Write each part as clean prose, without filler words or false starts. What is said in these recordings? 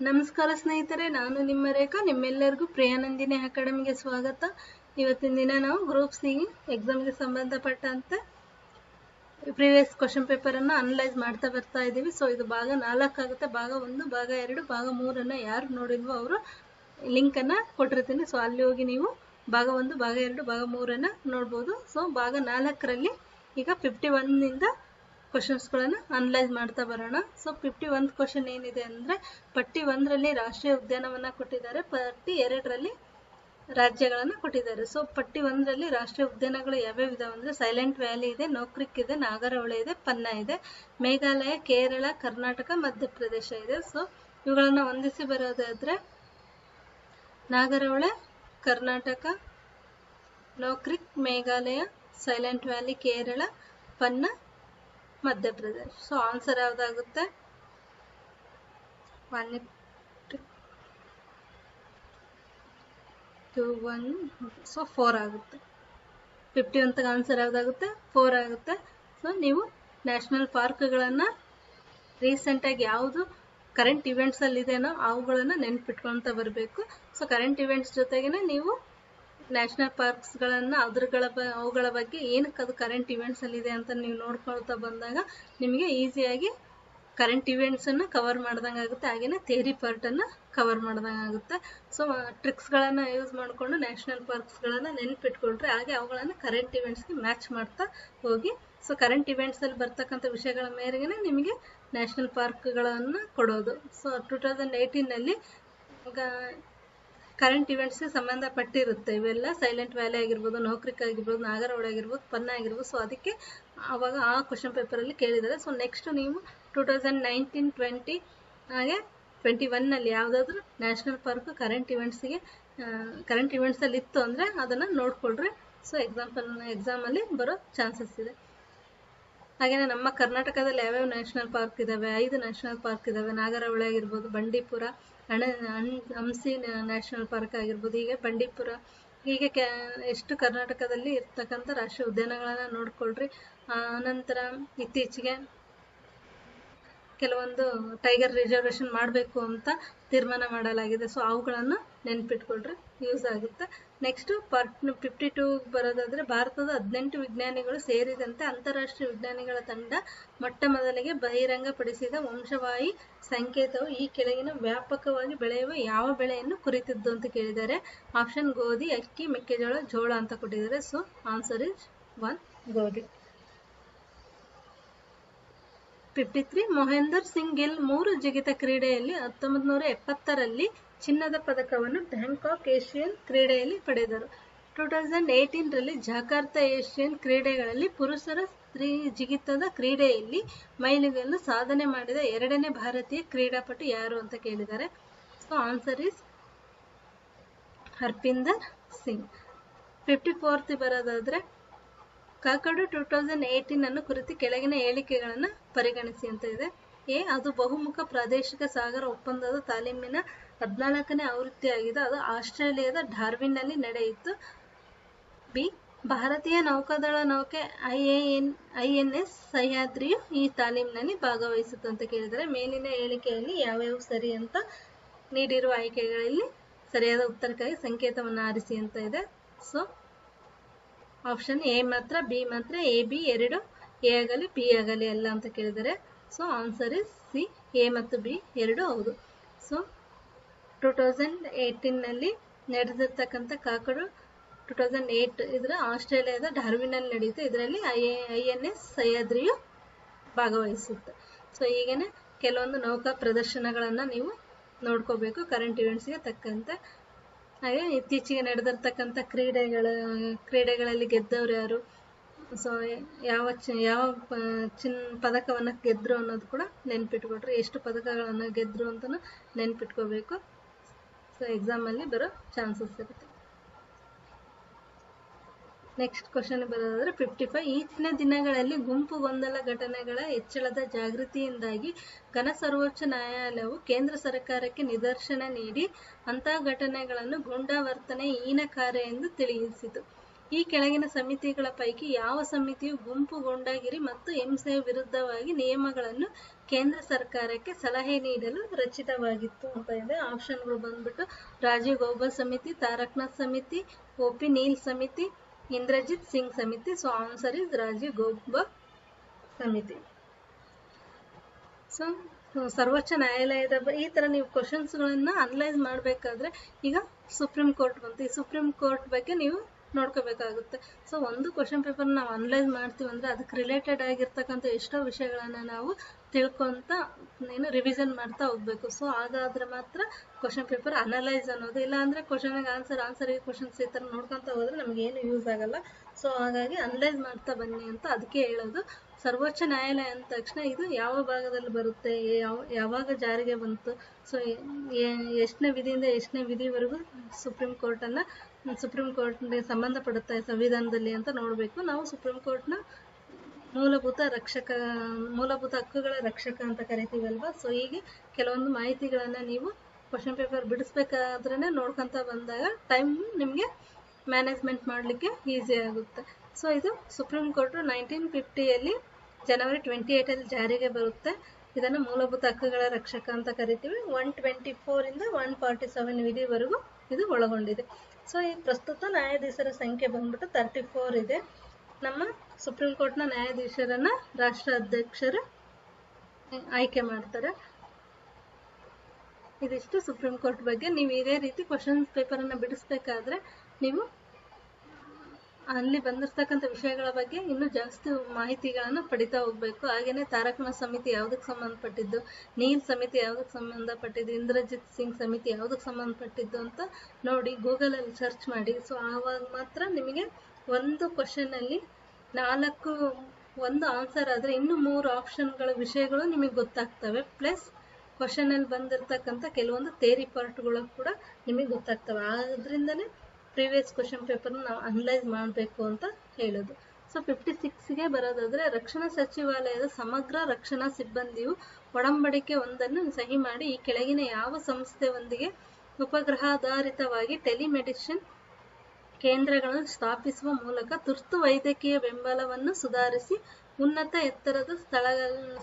ನಮಸ್ಕಾರ ಸ್ನೇಹಿತರೆ, ನಾನು ನಿಮ್ಮ ರೇಖಾ. ನಿಮ್ಮೆಲ್ಲರಿಗೂ ಪ್ರಿಯಾನಂದಿನಿ ಅಕಾಡೆಮಿಗೆ ಸ್ವಾಗತ. ಇವತ್ತಿನ ದಿನ ನಾವು ಗ್ರೂಪ್ ಸಿ ಎಕ್ಸಾಮ್ಗೆ ಸಂಬಂಧಪಟ್ಟಂತೆ ಪ್ರೀವಿಯಸ್ ಕ್ವಶನ್ ಪೇಪರನ್ನು ಅನಲೈಸ್ ಮಾಡ್ತಾ ಬರ್ತಾ ಇದ್ದೀವಿ. ಸೊ ಇದು ಭಾಗ 4 ಆಗುತ್ತೆ. ಭಾಗ 1, ಭಾಗ 2, ಭಾಗ 3 ಯಾರು ನೋಡಿಲ್ವೋ ಅವರು ಲಿಂಕನ್ನು ಕೊಟ್ಟಿರ್ತೀನಿ. ಸೊ ಅಲ್ಲಿ ಹೋಗಿ ನೀವು ಭಾಗ 1, ಭಾಗ 2, ಭಾಗ 3 ನೋಡ್ಬೋದು. ಸೊ ಭಾಗ 4ರಲ್ಲಿ ಈಗ 51ನಿಂದ ಕ್ವಶನ್ಸ್ಗಳನ್ನು ಅನಲೈಸ್ ಮಾಡ್ತಾ ಬರೋಣ. ಸೊ 51 ಕ್ವಶನ್ ಏನಿದೆ ಅಂದರೆ, ಪಟ್ಟಿ 1ರಲ್ಲಿ ರಾಷ್ಟ್ರೀಯ ಉದ್ಯಾನವನ ಕೊಟ್ಟಿದ್ದಾರೆ, ಪಟ್ಟಿ 2ರಲ್ಲಿ ರಾಜ್ಯಗಳನ್ನು ಕೊಟ್ಟಿದ್ದಾರೆ. ಸೊ ಪಟ್ಟಿ 1ರಲ್ಲಿ ರಾಷ್ಟ್ರೀಯ ಉದ್ಯಾನಗಳು ಯಾವ್ಯಾವ ಇದಾವೆ ಅಂದರೆ, ಸೈಲೆಂಟ್ ವ್ಯಾಲಿ ಇದೆ, ನೋಕ್ರಿಕ್ ಇದೆ, ನಾಗರಹೊಳೆ ಇದೆ, ಪನ್ನಾ ಇದೆ, ಮೇಘಾಲಯ, ಕೇರಳ, ಕರ್ನಾಟಕ, ಮಧ್ಯಪ್ರದೇಶ ಇದೆ. ಸೊ ಇವುಗಳನ್ನು ಹೊಂದಿಸಿ ಬರೋದಾದರೆ, Nagarhole Karnataka, Nokrek Meghalaya, Silent Valley Kerala, Panna Madhya Pradesh. So answer ಯಾವುದಾಗುತ್ತೆ? 1 2 1 ಸೊ 4 ಆಗುತ್ತೆ. 51 ಆನ್ಸರ್ ಯಾವುದಾಗುತ್ತೆ? 4 ಆಗುತ್ತೆ. ಸೊ ನೀವು ನ್ಯಾಷನಲ್ ಪಾರ್ಕ್ಗಳನ್ನು ರೀಸೆಂಟಾಗಿ ಯಾವುದು ಕರೆಂಟ್ ಇವೆಂಟ್ಸಲ್ಲಿ ಇದೆನೋ ಅವುಗಳನ್ನು ನೆನ್ಪಿಟ್ಕೊಳ್ತಾ ಬರಬೇಕು. ಸೊ ಕರೆಂಟ್ ಇವೆಂಟ್ಸ್ ಜೊತೆಗೇ ನೀವು ನ್ಯಾಷನಲ್ ಪಾರ್ಕ್ಸ್ಗಳನ್ನು ಅವುಗಳ ಬಗ್ಗೆ ಏನಕ್ಕೆ ಅದು ಕರೆಂಟ್ ಇವೆಂಟ್ಸಲ್ಲಿ ಇದೆ ಅಂತ ನೀವು ನೋಡ್ಕೊಳ್ತಾ ಬಂದಾಗ ನಿಮಗೆ ಈಸಿಯಾಗಿ ಕರೆಂಟ್ ಇವೆಂಟ್ಸನ್ನು ಕವರ್ ಮಾಡ್ದಂಗೆ ಆಗುತ್ತೆ, ಹಾಗೆಯೇ ಥಿಯರಿ ಪಾರ್ಟನ್ನು ಕವರ್ ಮಾಡ್ದಂಗೆ ಆಗುತ್ತೆ. ಸೊ ಟ್ರಿಕ್ಸ್ಗಳನ್ನು ಯೂಸ್ ಮಾಡಿಕೊಂಡು ನ್ಯಾಷನಲ್ ಪಾರ್ಕ್ಸ್ಗಳನ್ನು ನೆನಪಿಟ್ಕೊಂಡ್ರೆ ಹಾಗೆ ಅವುಗಳನ್ನು ಕರೆಂಟ್ ಇವೆಂಟ್ಸ್ಗೆ ಮ್ಯಾಚ್ ಮಾಡ್ತಾ ಹೋಗಿ. ಸೊ ಕರೆಂಟ್ ಇವೆಂಟ್ಸಲ್ಲಿ ಬರ್ತಕ್ಕಂಥ ವಿಷಯಗಳ ಮೇರೆಗೆ ನಿಮಗೆ ನ್ಯಾಷನಲ್ ಪಾರ್ಕ್ಗಳನ್ನು ಕೊಡೋದು. ಸೊ 2018ನಲ್ಲಿ ಕರೆಂಟ್ ಇವೆಂಟ್ಸ್ಗೆ ಸಂಬಂಧಪಟ್ಟಿರುತ್ತೆ ಇವೆಲ್ಲ. ಸೈಲೆಂಟ್ ವ್ಯಾಲಿ ಆಗಿರ್ಬೋದು, ನೋಕ್ರಿಕ್ ಆಗಿರ್ಬೋದು, ನಾಗರಹೊಳೆ ಆಗಿರ್ಬೋದು, ಪನ್ನಾ ಆಗಿರ್ಬೋದು. ಸೊ ಅದಕ್ಕೆ ಆವಾಗ ಆ ಕ್ವಶನ್ ಪೇಪರಲ್ಲಿ ಕೇಳಿದ್ದಾರೆ. ಸೊ ನೆಕ್ಸ್ಟ್ ನೀವು 2019, 20 ಹಾಗೆ 21ನಲ್ಲಿ ಯಾವುದಾದ್ರೂ ನ್ಯಾಷನಲ್ ಪಾರ್ಕ್ ಕರೆಂಟ್ ಇವೆಂಟ್ಸಲ್ಲಿ ಇತ್ತು ಅಂದರೆ ಅದನ್ನು ನೋಡ್ಕೊಳ್ರಿ. ಸೊ ಎಕ್ಸಾಮಲ್ಲಿ ಬರೋ ಚಾನ್ಸಸ್ ಇದೆ. ಹಾಗೆಯೇ ನಮ್ಮ ಕರ್ನಾಟಕದಲ್ಲಿ ಯಾವ್ಯಾವ ನ್ಯಾಷನಲ್ ಪಾರ್ಕ್ ಇದ್ದಾವೆ? 5 ನ್ಯಾಷನಲ್ ಪಾರ್ಕ್ ಇದ್ದಾವೆ. ನಾಗರಹೊಳೆ ಆಗಿರ್ಬೋದು, ಬಂಡೀಪುರ, ಹಂಸಿ ನ್ಯಾಷನಲ್ ಪಾರ್ಕ್ ಆಗಿರ್ಬೋದು, ಹೀಗೆ ಬಂಡೀಪುರ, ಹೀಗೆ ಎಷ್ಟು ಕರ್ನಾಟಕದಲ್ಲಿ ಇರ್ತಕ್ಕಂಥ ರಾಷ್ಟ್ರೀಯ ಉದ್ಯಾನಗಳನ್ನು ನೋಡ್ಕೊಳ್ರಿ. ಆನಂತರ ಇತ್ತೀಚೆಗೆ ಕೆಲವೊಂದು ಟೈಗರ್ ರಿಸರ್ವೇಷನ್ ಮಾಡಬೇಕು ಅಂತ ತೀರ್ಮಾನ ಮಾಡಲಾಗಿದೆ. ಸೊ ಅವುಗಳನ್ನು ನೆನ್ಪಿಟ್ಕೊಳ್ರಿ, ಯೂಸ್ ಆಗುತ್ತೆ. ನೆಕ್ಸ್ಟ್ ಪಾರ್ಟ್ 52 ಬರೋದಾದರೆ, ಭಾರತದ 18 ವಿಜ್ಞಾನಿಗಳು ಸೇರಿದಂತೆ ಅಂತಾರಾಷ್ಟ್ರೀಯ ವಿಜ್ಞಾನಿಗಳ ತಂಡ ಮೊಟ್ಟ ಮೊದಲಿಗೆ ಬಹಿರಂಗಪಡಿಸಿದ ವಂಶವಾಹಿ ಸಂಕೇತವು ಈ ಕೆಳಗಿನ ವ್ಯಾಪಕವಾಗಿ ಬೆಳೆಯುವ ಯಾವ ಬೆಳೆಯನ್ನು ಕುರಿತಿದ್ದು ಅಂತ ಕೇಳಿದ್ದಾರೆ. ಆಪ್ಷನ್ ಗೋಧಿ, ಅಕ್ಕಿ, ಮೆಕ್ಕೆಜೋಳ, ಜೋಳ ಅಂತ ಕೊಟ್ಟಿದ್ದಾರೆ. ಸೊ ಆನ್ಸರ್ ಇಸ್ 1 ಗೋಧಿ. 53 ಮೊಹೇಂದರ್ ಸಿಂಗ್ ಗಿಲ್ 3 ಜಿಗಿತ ಕ್ರೀಡೆಯಲ್ಲಿ 1970ರಲ್ಲಿ ಚಿನ್ನದ ಪದಕವನ್ನು ಬ್ಯಾಂಕಾಕ್ ಏಷ್ಯನ್ ಕ್ರೀಡೆಯಲ್ಲಿ ಪಡೆದರು. 2018ರಲ್ಲಿ ಜಕಾರ್ತಾ ಏಷ್ಯನ್ ಕ್ರೀಡೆಗಳಲ್ಲಿ ಪುರುಷರ ಸ್ತ್ರೀ ಜಿಗಿತದ ಕ್ರೀಡೆಯಲ್ಲಿ ಮೈಲಿಗಲ್ಲು ಸಾಧನೆ ಮಾಡಿದ 2ನೇ ಭಾರತೀಯ ಕ್ರೀಡಾಪಟು ಯಾರು ಅಂತ ಕೇಳಿದ್ದಾರೆ. So answer is Harpinder Singh. 54th ಬರೋದಾದರೆ, ಕಾಕಡು 2018 ಕುರಿತು ಕೆಳಗಿನ ಹೇಳಿಕೆಗಳನ್ನು ಪರಿಗಣಿಸಿ ಅಂತ ಇದೆ. ಎ, ಅದು ಬಹುಮುಖ ಪ್ರಾದೇಶಿಕ ಸಾಗರ ಒಪ್ಪಂದದ ತಾಲೀಮಿನ 14ನೇ ಆವೃತ್ತಿಯಾಗಿದೆ. ಅದು ಆಸ್ಟ್ರೇಲಿಯಾದ ಡಾರ್ವಿನ್ನಲ್ಲಿ ನಡೆಯಿತು. ಬಿ, ಭಾರತೀಯ ನೌಕಾದಳ ನೌಕೆ INS ಸಹ್ಯಾದ್ರಿಯು ಈ ತಾಲೀಮಿನಲ್ಲಿ ಭಾಗವಹಿಸಿತು ಅಂತ ಕೇಳಿದರೆ, ಮೇಲಿನ ಹೇಳಿಕೆಯಲ್ಲಿ ಯಾವ್ಯಾವ ಸರಿ ಅಂತ ನೀಡಿರುವ ಆಯ್ಕೆಗಳಲ್ಲಿ ಸರಿಯಾದ ಉತ್ತರಕ್ಕಾಗಿ ಸಂಕೇತವನ್ನು ಆರಿಸಿ ಅಂತ ಇದೆ. ಸೊ ಆಪ್ಷನ್ ಎ ಮಾತ್ರ, ಬಿ ಮಾತ್ರ, ಎ ಬಿ 2 ಎ ಆಗಲಿ ಬಿ ಆಗಲಿ ಅಲ್ಲ ಅಂತ ಕೇಳಿದರೆ. So answer is C, A ಮತ್ತು ಬಿ 2 ಹೌದು. ಸೊ 2018ನಲ್ಲಿ ನಡೆದಿರ್ತಕ್ಕಂಥ ಕಾಕಡು 2008 ಇದರ ಆಸ್ಟ್ರೇಲಿಯಾದ ಡಾರ್ವಿನ್ನಲ್ಲಿ ನಡೆಯುತ್ತೆ. ಇದರಲ್ಲಿ INS ಸಹ್ಯಾದ್ರಿಯು ಭಾಗವಹಿಸುತ್ತೆ. ಸೊ ಹೀಗೇನೆ ಕೆಲವೊಂದು ನೌಕಾ ಪ್ರದರ್ಶನಗಳನ್ನು ನೀವು ನೋಡ್ಕೋಬೇಕು ಕರೆಂಟ್ ಇವೆಂಟ್ಸ್ಗೆ ತಕ್ಕಂತೆ. ಹಾಗೆ ಇತ್ತೀಚೆಗೆ ನಡೆದಿರ್ತಕ್ಕಂಥ ಕ್ರೀಡೆಗಳಲ್ಲಿ ಗೆದ್ದವರು ಯಾರು, ಸೊ ಯಾವ ಪದಕವನ್ನು ಗೆದ್ದರು ಅನ್ನೋದು ಕೂಡ ನೆನ್ಪಿಟ್ಕೊಟ್ರಿ. ಎಷ್ಟು ಪದಕಗಳನ್ನು ಗೆದ್ದರು ಅಂತ ನೆನ್ಪಿಟ್ಕೋಬೇಕು. ಸೊ ಎಕ್ಸಾಮಲ್ಲಿ ಬರೋ ಚಾನ್ಸಸ್ ಇರುತ್ತೆ. ನೆಕ್ಸ್ಟ್ ಕ್ವಶನ್ ಬರೋದಾದರೆ 55, ಈಚಿನ ದಿನಗಳಲ್ಲಿ ಗುಂಪು ಗೊಂದಲ ಘಟನೆಗಳ ಹೆಚ್ಚಳದ ಜಾಗೃತಿಯಿಂದಾಗಿ ಘನ ಸರ್ವೋಚ್ಚ ನ್ಯಾಯಾಲಯವು ಕೇಂದ್ರ ಸರ್ಕಾರಕ್ಕೆ ನಿರ್ದೇಶನ ನೀಡಿ ಅಂತಹ ಘಟನೆಗಳನ್ನು ಗೂಂಡಾವರ್ತನೆ ಹೀನ ಕಾರ್ಯ ಎಂದು ತಿಳಿಸಿತು. ಈ ಕೆಳಗಿನ ಸಮಿತಿಗಳ ಪೈಕಿ ಯಾವ ಸಮಿತಿಯು ಗುಂಪುಗೊಂಡಾಗಿರಿ ಮತ್ತು ಹಿಂಸೆಯ ವಿರುದ್ಧವಾಗಿ ನಿಯಮಗಳನ್ನು ಕೇಂದ್ರ ಸರ್ಕಾರಕ್ಕೆ ಸಲಹೆ ನೀಡಲು ರಚಿತವಾಗಿತ್ತು ಅಂತ ಇದೆ. ಆಪ್ಷನ್ಗಳು ಬಂದ್ಬಿಟ್ಟು ರಾಜೀವ್ ಗೌಬಾ ಸಮಿತಿ, ತಾರಕನಾಥ್ ಸಮಿತಿ, OP ನೀಲ್ ಸಮಿತಿ, ಇಂದ್ರಜಿತ್ ಸಿಂಗ್ ಸಮಿತಿ. So answer is Rajiv Gauba ಸಮಿತಿ. ಸೊ ಸರ್ವೋಚ್ಚ ನ್ಯಾಯಾಲಯದ ಈ ತರ ನೀವು ಕ್ವಶನ್ಸ್ಗಳನ್ನ ಅನಲೈಸ್ ಮಾಡಬೇಕಾದ್ರೆ ಈಗ ಸುಪ್ರೀಂ ಕೋರ್ಟ್ ಬಂತು, ಈ ಸುಪ್ರೀಂ ಕೋರ್ಟ್ ಬಗ್ಗೆ ನೀವು ನೋಡ್ಕೋಬೇಕಾಗುತ್ತೆ. ಸೊ ಒಂದು ಕ್ವಶನ್ ಪೇಪರ್ ನಾವು ಅನಲೈಸ್ ಮಾಡ್ತೀವಿ ಅಂದ್ರೆ ಅದಕ್ಕೆ ರಿಲೇಟೆಡ್ ಆಗಿರ್ತಕ್ಕಂಥ ಎಷ್ಟೋ ವಿಷಯಗಳನ್ನ ನಾವು ತಿಳ್ಕೊಂತ ರಿವಿಷನ್ ಮಾಡ್ತಾ ಹೋಗ್ಬೇಕು. ಸೊ ಹಾಗಾದ್ರೆ ಮಾತ್ರ ಕ್ವಶನ್ ಪೇಪರ್ ಅನಲೈಸ್ ಅನ್ನೋದು. ಇಲ್ಲ ಅಂದ್ರೆ ಕ್ವಶನ್ಗೆ ಆನ್ಸರ್ ಕ್ವಶನ್ಸ್ ಈ ತರ ನೋಡ್ಕೊಂತ ಹೋದ್ರೆ ನಮ್ಗೆ ಏನು ಯೂಸ್ ಆಗಲ್ಲ. ಸೊ ಹಾಗಾಗಿ ಅನಲೈಸ್ ಮಾಡ್ತಾ ಬನ್ನಿ ಅಂತ ಅದಕ್ಕೆ ಹೇಳೋದು. ಸರ್ವೋಚ್ಚ ನ್ಯಾಯಾಲಯ ಅಂದ ತಕ್ಷಣ ಇದು ಯಾವ ಭಾಗದಲ್ಲಿ ಬರುತ್ತೆ, ಯಾವಾಗ ಜಾರಿಗೆ ಬಂತು, ಸೊ ಎಷ್ಟನೇ ವಿಧಿಯಿಂದ ಎಷ್ಟನೇ ವಿಧಿವರೆಗೂ ಸುಪ್ರೀಂ ಕೋರ್ಟ್ಗೆ ಸಂಬಂಧಪಡುತ್ತೆ ಸಂವಿಧಾನದಲ್ಲಿ ಅಂತ ನೋಡಬೇಕು. ನಾವು ಸುಪ್ರೀಂ ಕೋರ್ಟ್ನ ಮೂಲಭೂತ ಹಕ್ಕುಗಳ ರಕ್ಷಕ ಅಂತ ಕರಿತೀವಲ್ವಾ. ಸೊ ಹೀಗೆ ಕೆಲವೊಂದು ಮಾಹಿತಿಗಳನ್ನ ನೀವು ಕ್ವಶನ್ ಪೇಪರ್ ಬಿಡಿಸ್ಬೇಕಾದ್ರೆ ನೋಡ್ಕೊಂತ ಬಂದಾಗ ಟೈಮ್ ನಿಮಗೆ ಮ್ಯಾನೇಜ್ಮೆಂಟ್ ಮಾಡಲಿಕ್ಕೆ ಈಸಿ ಆಗುತ್ತೆ. ಸೊ ಇದು ಸುಪ್ರೀಂ ಕೋರ್ಟ್ 1950 ಜನವರಿ 28 ಜಾರಿಗೆ ಬರುತ್ತೆ. ಇದನ್ನು ಮೂಲಭೂತ ಹಕ್ಕುಗಳ ರಕ್ಷಕ ಅಂತ ಕರಿತೀವಿ. 124 147 ವಿಧಿವರೆಗೂ ಇದು ಒಳಗೊಂಡಿದೆ. ಸೊ ಈ ಪ್ರಸ್ತುತ ನ್ಯಾಯಾಧೀಶರ ಸಂಖ್ಯೆ ಬಂದ್ಬಿಟ್ಟು 34 ಇದೆ. ನಮ್ಮ ಸುಪ್ರೀಂ ಕೋರ್ಟ್ನ ನ್ಯಾಯಾಧೀಶರನ್ನ ರಾಷ್ಟ್ರ ಅಧ್ಯಕ್ಷರು ಆಯ್ಕೆ ಮಾಡ್ತಾರೆ. ಇದಿಷ್ಟು ಸುಪ್ರೀಂ ಕೋರ್ಟ್ ಬಗ್ಗೆ. ನೀವು ಇದೇ ರೀತಿ ಕ್ವಶನ್ ಪೇಪರ್ ಅನ್ನ ಬಿಡಿಸ್ಬೇಕಾದ್ರೆ ನೀವು ಅಲ್ಲಿ ಬಂದಿರ್ತಕ್ಕಂಥ ವಿಷಯಗಳ ಬಗ್ಗೆ ಇನ್ನೂ ಜಾಸ್ತಿ ಮಾಹಿತಿಗಳನ್ನು ಪಡಿತಾ ಹೋಗ್ಬೇಕು. ಹಾಗೇನೆ ತಾರಕನಾಥ್ ಸಮಿತಿ ಯಾವುದಕ್ಕೆ ಸಂಬಂಧಪಟ್ಟಿದ್ದು, ನೀಲ್ ಸಮಿತಿ ಯಾವುದಕ್ಕೆ ಸಂಬಂಧಪಟ್ಟಿದ್ದು, ಇಂದ್ರಜಿತ್ ಸಿಂಗ್ ಸಮಿತಿ ಯಾವುದಕ್ಕೆ ಸಂಬಂಧಪಟ್ಟಿದ್ದು ಅಂತ ನೋಡಿ ಗೂಗಲಲ್ಲಿ ಸರ್ಚ್ ಮಾಡಿ. ಸೊ ಆವಾಗ ಮಾತ್ರ ನಿಮಗೆ ಒಂದು ಕ್ವಶನ್ ಅಲ್ಲಿ ಒಂದು ಆನ್ಸರ್ ಆದ್ರೆ ಇನ್ನು 3 ಆಪ್ಷನ್ಗಳ ವಿಷಯಗಳು ನಿಮಗೆ ಗೊತ್ತಾಗ್ತವೆ. ಪ್ಲಸ್ ಕ್ವಶನ್ ಅಲ್ಲಿ ಬಂದಿರತಕ್ಕಂಥ ಕೆಲವೊಂದು ಥಿಯರಿ ಪಾರ್ಟ್ಗಳು ಕೂಡ ನಿಮಗೆ ಗೊತ್ತಾಗ್ತವೆ. ಆದ್ರಿಂದನೇ ಪ್ರೀವಿಯಸ್ ಕ್ವಶನ್ ಪೇಪರ್ನ ನಾವು ಅನಲೈಸ್ ಮಾಡಬೇಕು ಅಂತ ಹೇಳೋದು. ಸೊ 56ಗೆ ಬರೋದಾದ್ರೆ, ರಕ್ಷಣಾ ಸಚಿವಾಲಯದ ಸಮಗ್ರ ರಕ್ಷಣಾ ಸಿಬ್ಬಂದಿಯು ಒಡಂಬಡಿಕೆ ಒಂದನ್ನು ಸಹಿ ಮಾಡಿ ಈ ಕೆಳಗಿನ ಯಾವ ಸಂಸ್ಥೆಯೊಂದಿಗೆ ಉಪಗ್ರಹಾಧಾರಿತವಾಗಿ ಟೆಲಿಮೆಡಿಸಿನ್ ಕೇಂದ್ರಗಳನ್ನು ಸ್ಥಾಪಿಸುವ ಮೂಲಕ ತುರ್ತು ವೈದ್ಯಕೀಯ ಬೆಂಬಲವನ್ನು ಸುಧಾರಿಸಿ ಉನ್ನತ ಎತ್ತರದ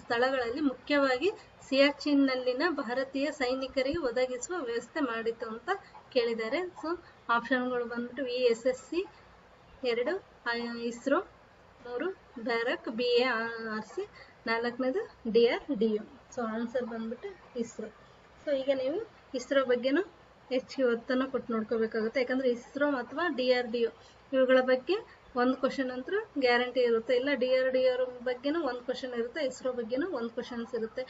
ಸ್ಥಳಗಳಲ್ಲಿ ಮುಖ್ಯವಾಗಿ ಸಿಯಾಚಿನ್ನಲ್ಲಿನ ಭಾರತೀಯ ಸೈನಿಕರಿಗೆ ಒದಗಿಸುವ ವ್ಯವಸ್ಥೆ ಮಾಡಿತು ಅಂತ ಕೇಳಿದ್ದಾರೆ. ಸೊ ಆಪ್ಷನ್ಗಳು ಬಂದ್ಬಿಟ್ಟು VSSC, 2 ISRO, 3 ಬ್ಯಾರಕ್ BARC, 4ನೇದು DRDO. So answer ಬಂದ್ಬಿಟ್ಟು ಇಸ್ರೋ. ಸೊ ಈಗ ನೀವು ಇಸ್ರೋ ಬಗ್ಗೆನೂ ಹೆಚ್ಚಿಗೆ ಒತ್ತನ್ನು ಕೊಟ್ಟು ನೋಡ್ಕೋಬೇಕಾಗುತ್ತೆ. ಯಾಕಂದ್ರೆ ಇಸ್ರೋ ಅಥವಾ DRDO ಇವುಗಳ ಬಗ್ಗೆ ಒಂದು ಕ್ವಶನ್ ಅಂತೂ ಗ್ಯಾರಂಟಿ ಇರುತ್ತೆ. ಇಲ್ಲ DRDO ಬಗ್ಗೆನೂ ಒಂದು ಕ್ವಶನ್ ಇರುತ್ತೆ, ಇಸ್ರೋ ಬಗ್ಗೆನೂ ಒಂದು ಕ್ವಶನ್ಸ್ ಇರುತ್ತೆ.